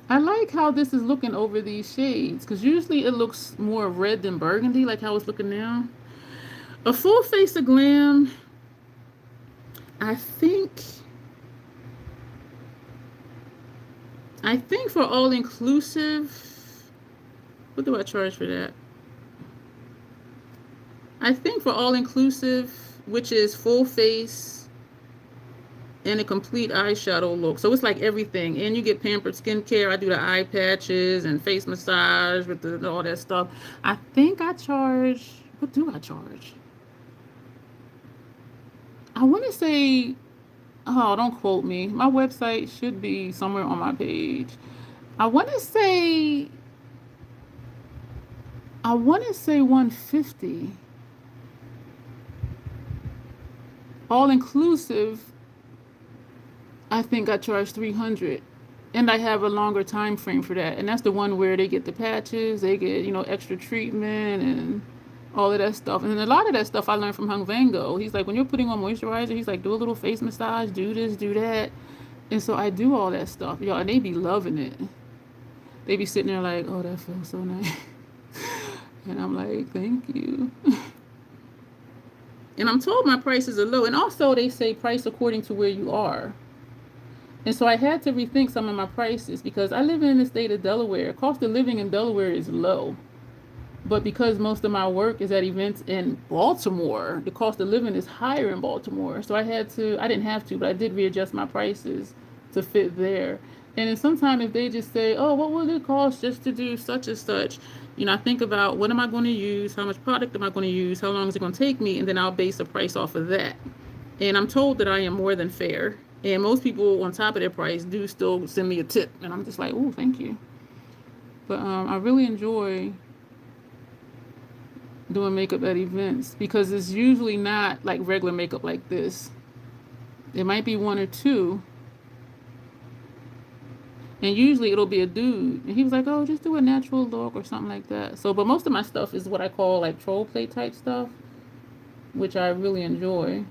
I like how this is looking over these shades, because usually it looks more red than burgundy, like how it's looking now. A full face of glam, I think for all inclusive, what do I charge for that? I think for all inclusive, which is full face and a complete eyeshadow look. So it's like everything. And you get pampered skincare. I do the eye patches and face massage with all that stuff. I think I charge, what do I charge? I want to say, oh, don't quote me. My website should be somewhere on my page. I want to say 150. All inclusive, I think I charge 300, and I have a longer time frame for that. And that's the one where they get the patches, they get, extra treatment and all of that stuff. And a lot of that stuff I learned from Hung Van Gogh. He's like, when you're putting on moisturizer, he's like, do a little face massage, do this, do that. And so I do all that stuff, y'all, and they be loving it. They be sitting there like, oh, that feels so nice. And I'm like, thank you. And I'm told my prices are low. And also they say price according to where you are. And so I had to rethink some of my prices, because I live in the state of Delaware. Cost of living in Delaware is low. But because most of my work is at events in Baltimore, the cost of living is higher in Baltimore. So I didn't have to, but I did readjust my prices to fit there. And then sometimes if they just say, oh, what will it cost just to do such and such? You know, I think about what am I going to use? How much product am I going to use? How long is it going to take me? And then I'll base a price off of that. And I'm told that I am more than fair. And most people on top of their price do still send me a tip. And I'm just like, oh, thank you. But I really enjoy doing makeup at events because it's usually not like regular makeup like this. It might be one or two. And usually it'll be a dude. And he was like, oh, just do a natural look or something like that. So, but most of my stuff is what I call like troll play type stuff, which I really enjoy.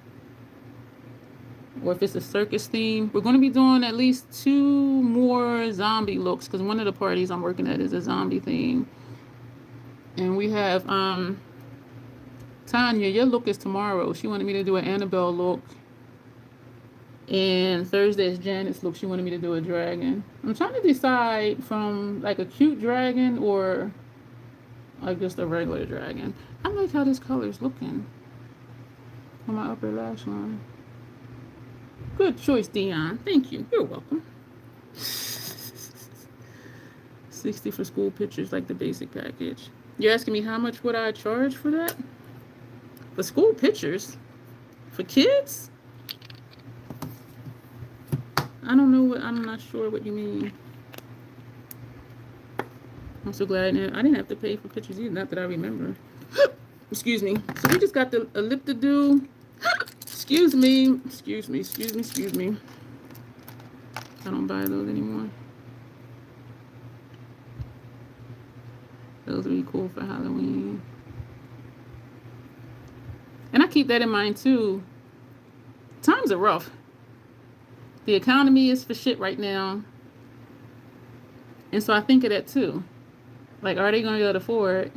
Or if it's a circus theme, we're going to be doing at least 2 more zombie looks because one of the parties I'm working at is a zombie theme. And we have Tanya, your look is tomorrow. She wanted me to do an Annabelle look. And Thursday is Janet's look. She wanted me to do a dragon. I'm trying to decide from like a cute dragon or like just a regular dragon. I like how this color is looking on my upper lash line. Good choice, Dion. Thank you. You're welcome. 60 for school pictures, like the basic package. You're asking me how much would I charge for that? For school pictures? For kids? I don't know what, I'm not sure what you mean. I'm so glad I didn't have to pay for pictures either, not that I remember. Excuse me. So we just got a lip to do. Excuse me. I don't buy those anymore. Those would be cool for Halloween. And I keep that in mind too. Times are rough. The economy is for shit right now. And so I think of that too. Like, are they going to be able to afford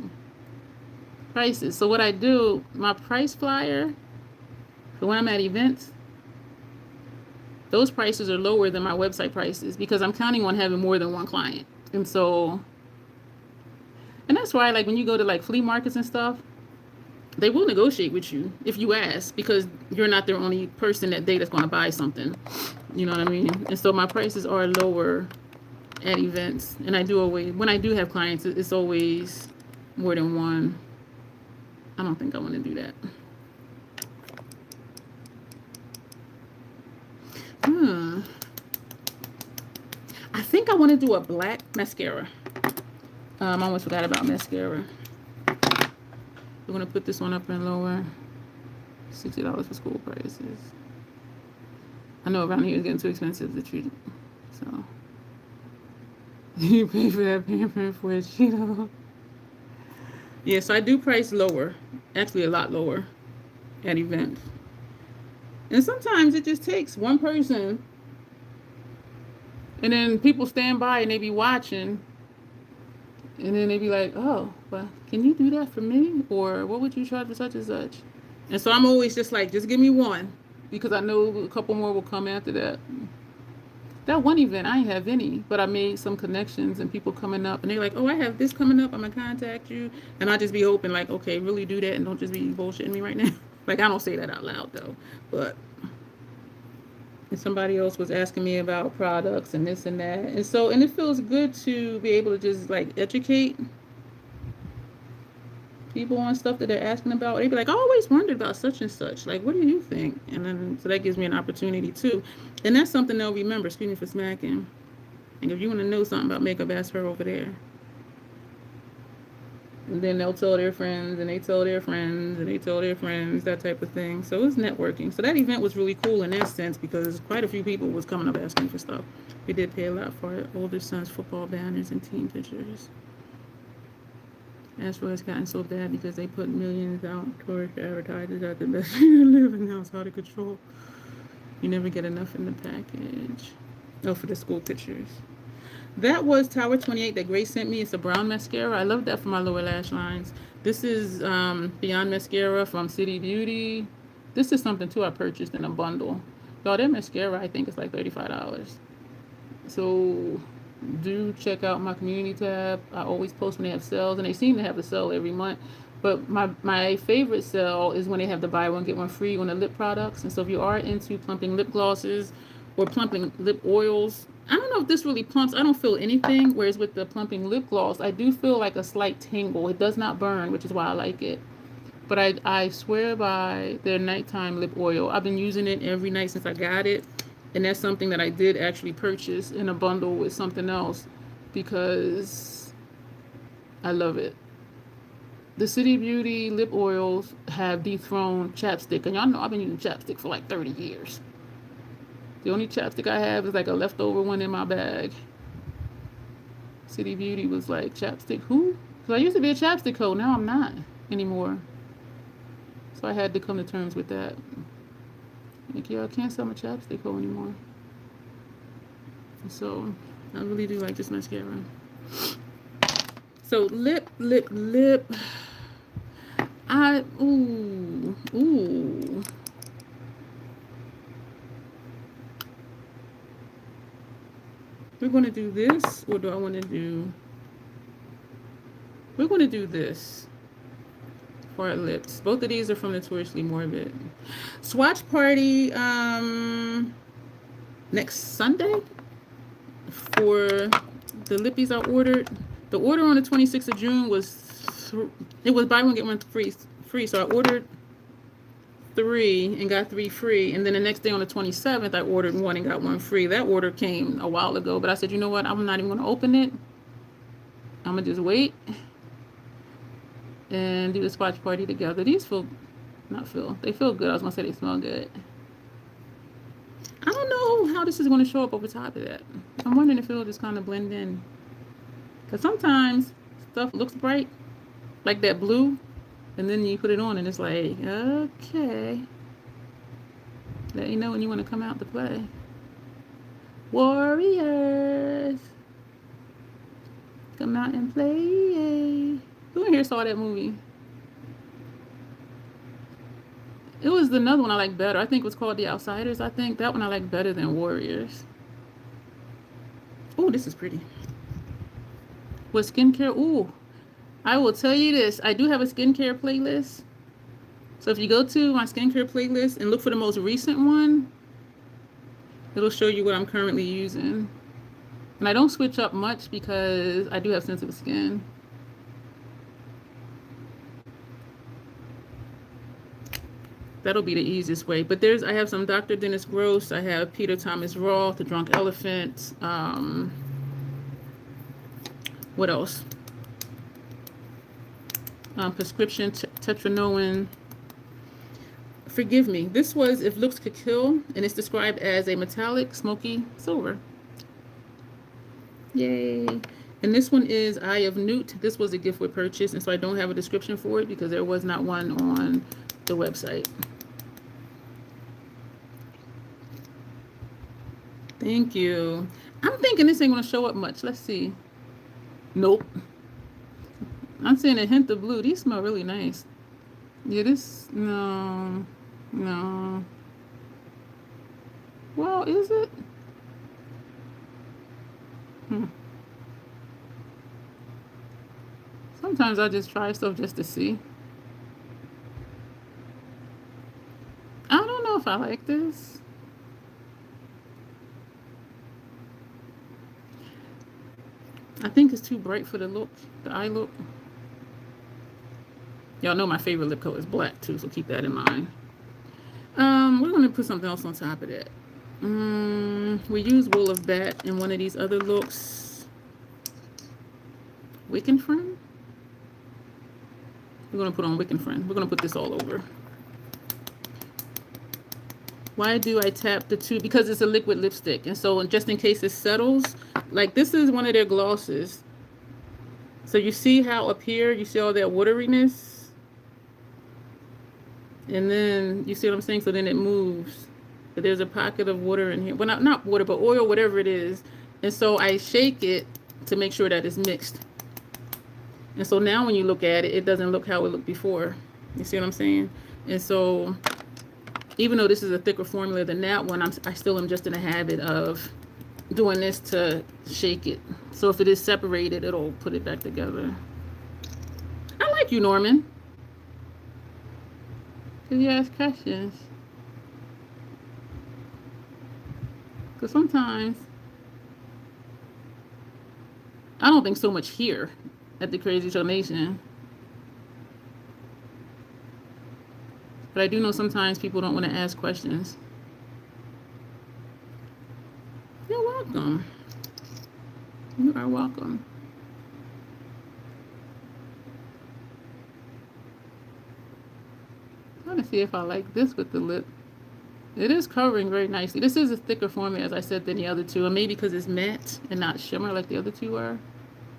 prices? So what I do, my price flyer, for when I'm at events, those prices are lower than my website prices because I'm counting on having more than one client. And so, and that's why, like, when you go to like flea markets and stuff, they will negotiate with you if you ask because you're not their only person that day that's going to buy something. You know what I mean? And so my prices are lower at events. And I do always, when I do have clients, it's always more than one. I don't think I want to do that. I think I want to do a black mascara. I almost forgot about mascara. We're going to put this one up and lower. $60 for school prices. I know around here it's getting too expensive to treat it. So, you pay for that pampering for a Cheeto. Yeah, so I do price lower. Actually, a lot lower at events. And sometimes it just takes one person. And then people stand by and they be watching. And then they be like, oh, well, can you do that for me? Or what would you charge for such and such? And so I'm always just like, just give me one. Because I know a couple more will come after that. That one event, I didn't have any. But I made some connections and people coming up. And they're like, oh, I have this coming up. I'm going to contact you. And I just be hoping like, okay, really do that. And don't just be bullshitting me right now. Like, I don't say that out loud, though. But and somebody else was asking me about products and this and that. And so, and it feels good to be able to just like educate people on stuff that they're asking about. They'd be like, I always wondered about such and such. Like, what do you think? And then, so that gives me an opportunity too. And that's something they'll remember, excuse me for smacking. And if you want to know something about makeup, ask her over there. And then they'll tell their friends, and they tell their friends, and they tell their friends, that type of thing. So it's networking. So that event was really cool in that sense because quite a few people was coming up asking for stuff. We did pay a lot for our older son's football banners and team pictures. Astro has gotten so bad because they put millions out towards advertisers at the best way to live, and now it's out of control. You never get enough in the package. Oh, for the school pictures. That was Tower 28 that Grace sent me. It's a brown mascara. I love that for my lower lash lines. This is Beyond Mascara from City Beauty. This is something, too, I purchased in a bundle. Y'all, their mascara, I think, is like $35. So do check out my community tab. I always post when they have sales, and they seem to have a sale every month. But my favorite sale is when they have the buy one, get one free on the lip products. And so if you are into plumping lip glosses or plumping lip oils, I don't know if this really plumps. I don't feel anything, whereas with the plumping lip gloss, I do feel like a slight tingle. It does not burn, which is why I like it. But I swear by their nighttime lip oil. I've been using it every night since I got it. And that's something that I did actually purchase in a bundle with something else because I love it. The City Beauty lip oils have dethroned chapstick. And y'all know I've been using chapstick for like 30 years. The only chapstick I have is like a leftover one in my bag. City Beauty was like, chapstick who? Because I used to be a chapstick hoe. Now I'm not anymore. So I had to come to terms with that. Like, yeah, I can't sell my chapstick hoe anymore. So I really do like this mascara. So lip. Ooh. We're going to do this, or do I want to do... We're going to do this for our lips. Both of these are from Notoriously Morbid. Swatch party next Sunday for the lippies I ordered. The order on the 26th of June was... It was buy one, get one free. So I ordered 3 and got 3 free, and then the next day on the 27th I ordered 1 and got 1 free. That order came a while ago, but I said, you know what, I'm not even going to open it. I'm gonna just wait and do the swatch party together. These they feel good. I was gonna say they smell good. I don't know how this is going to show up over top of that. I'm wondering if it'll just kind of blend in, because sometimes stuff looks bright like that blue, and then you put it on and it's like, okay, let you know when you want to come out to play. Warriors, come out and play. Who in here saw that movie? It was another one I like better. I think it was called The Outsiders. I think that one I like better than Warriors. Oh, this is pretty. What skincare? Ooh, I will tell you this. I do have a skincare playlist. So if you go to my skincare playlist and look for the most recent one, it'll show you what I'm currently using. And I don't switch up much because I do have sensitive skin. That'll be the easiest way. But I have some Dr. Dennis Gross. I have Peter Thomas Roth, The Drunk Elephant. What else? Prescription Tetranoin. Forgive me. This was If Looks Could Kill, and it's described as a metallic, smoky silver. Yay. And this one is Eye of Newt. This was a gift with purchase, and so I don't have a description for it because there was not one on the website. Thank you. I'm thinking this ain't going to show up much. Let's see. Nope. I'm seeing a hint of blue. These smell really nice. Yeah, this... No. Well, is it? Sometimes I just try stuff just to see. I don't know if I like this. I think it's too bright for the look, the eye look. Y'all know my favorite lip color is black too, so keep that in mind. We're gonna put something else on top of that. We use Wool of Bat in one of these other looks. Wiccan Friend? We're gonna put on Wiccan Friend. We're gonna put this all over. Why do I tap the tube? Because it's a liquid lipstick, and so just in case it settles, like this is one of their glosses. So you see how up here you see all that wateriness, and then you see what I'm saying. So then it moves. But there's a pocket of water in here. Well, not water, but oil, whatever it is. And so I shake it to make sure that it's mixed. And so now when you look at it, it doesn't look how it looked before. You see what I'm saying? And so even though this is a thicker formula than that one, I still am just in a habit of doing this to shake it. So if it is separated, it'll put it back together. I like you, Norman. Because you ask questions. Because sometimes I don't think so much here at the Crazy Troll Nation. But I do know sometimes people don't want to ask questions. You're welcome. You are welcome. I'm trying to see if I like this with the lip. It is covering very nicely. This is a thicker formula, as I said, than the other two. And maybe because it's matte and not shimmer like the other two are.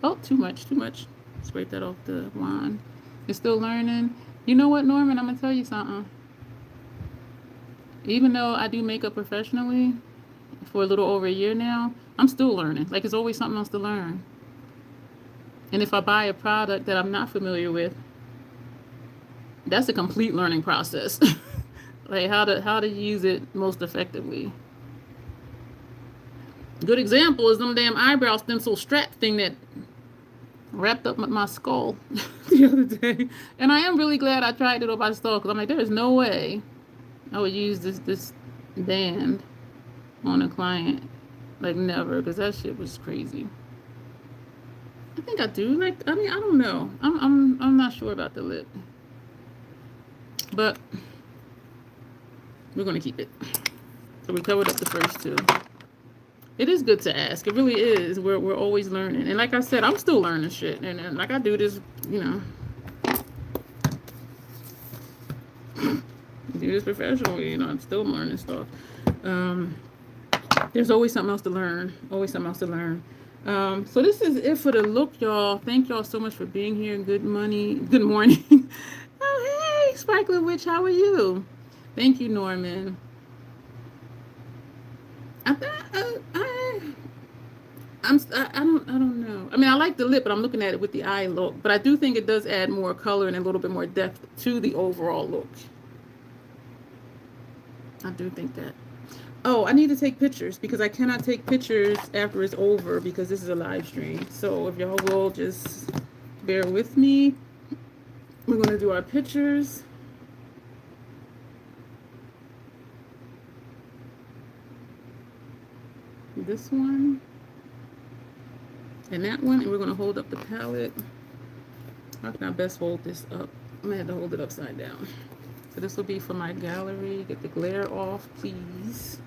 Oh, too much, too much. Scrape that off the wand. You're still learning. You know what, Norman? I'm going to tell you something. Even though I do makeup professionally for a little over a year now, I'm still learning. Like, there's always something else to learn. And if I buy a product that I'm not familiar with, that's a complete learning process. Like how to use it most effectively. Good example is them damn eyebrow stencil strap thing that wrapped up my skull the other day. And I am really glad I tried it up by the store, because I'm like, there is no way I would use this band on a client. Like, never, because that shit was crazy. I think I do. Like, I mean, I don't know. I'm not sure about the lip, but we're gonna keep it. So we covered up the first two. It is good to ask. It really is. We're always learning. And like I said, I'm still learning shit. And like I do this, you know, do this professionally. You know, I'm still learning stuff. There's always something else to learn. Always something else to learn. So this is it for the look, y'all. Thank y'all so much for being here. Good morning. Oh, hey, Sparkler Witch, how are you? Thank you, Norman. I don't know. I mean, I like the lip, but I'm looking at it with the eye look. But I do think it does add more color and a little bit more depth to the overall look. I do think that. Oh, I need to take pictures, because I cannot take pictures after it's over, because this is a live stream. So if y'all will just bear with me, we're going to do our pictures. This one and that one, and we're going to hold up the palette. How can I best hold this up? I'm going to have to hold it upside down. So this will be for my gallery. Get the glare off, please.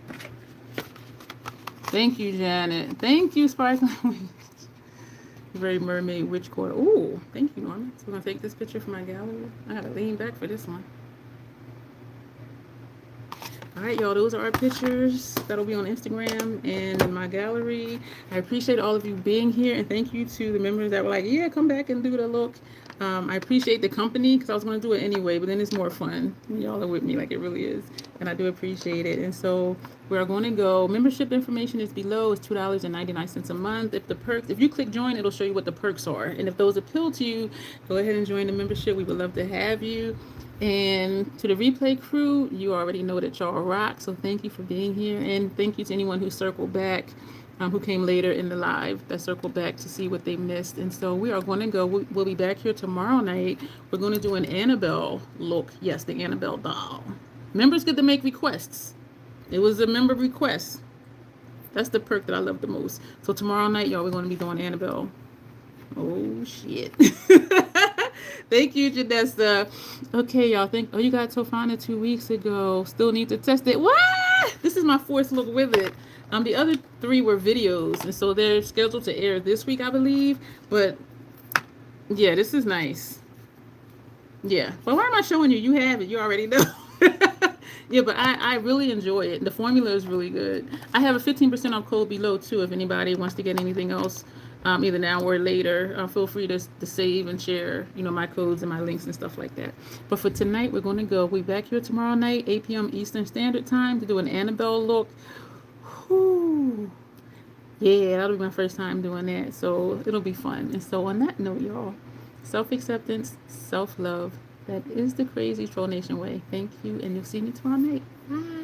Thank you, Janet. Thank you, Sparkling. Very mermaid witch quarter. Ooh, thank you, Norman. So we're going to take this picture for my gallery. I got to lean back for this one. All right, y'all, those are our pictures. That'll be on Instagram and in my gallery. I appreciate all of you being here, and thank you to the members that were like, yeah, come back and do the look. I appreciate the company, because I was going to do it anyway, but then it's more fun when y'all are with me, like it really is, and I do appreciate it. And so we are going to go. Membership information is below. It's $2.99 a month. If you click join, it'll show you what the perks are, and if those appeal to you, go ahead and join the membership. We would love to have you. And to the replay crew, you already know that y'all rock, so thank you for being here, and thank you to anyone who circled back, who came later in the live, that circled back to see what they missed. And so we are going to go. We'll be back here tomorrow night. We're going to do an Annabelle look. Yes, the Annabelle doll. Members get to make requests. It was a member request. That's the perk that I love the most. So tomorrow night, y'all, we're going to be doing Annabelle. Oh, shit. Thank you, Janessa. Okay, y'all. You got Tofana 2 weeks ago. Still need to test it. What? This is my fourth look with it. The other three were videos, and so they're scheduled to air this week, I believe. But yeah, this is nice. Yeah. But why am I showing you? You have it. You already know. Yeah, but I really enjoy it. The formula is really good. I have a 15% off code below too. If anybody wants to get anything else, either now or later, feel free to save and share, my codes and my links and stuff like that. But for tonight, we're going to go. We'll be back here tomorrow night, 8 p.m. Eastern Standard Time, to do an Annabelle look. Whew. Yeah, that'll be my first time doing that, so it'll be fun. And so on that note, y'all, self-acceptance, self-love, that is the Crazy Troll Nation way. Thank you, and you'll see me tomorrow night. Bye.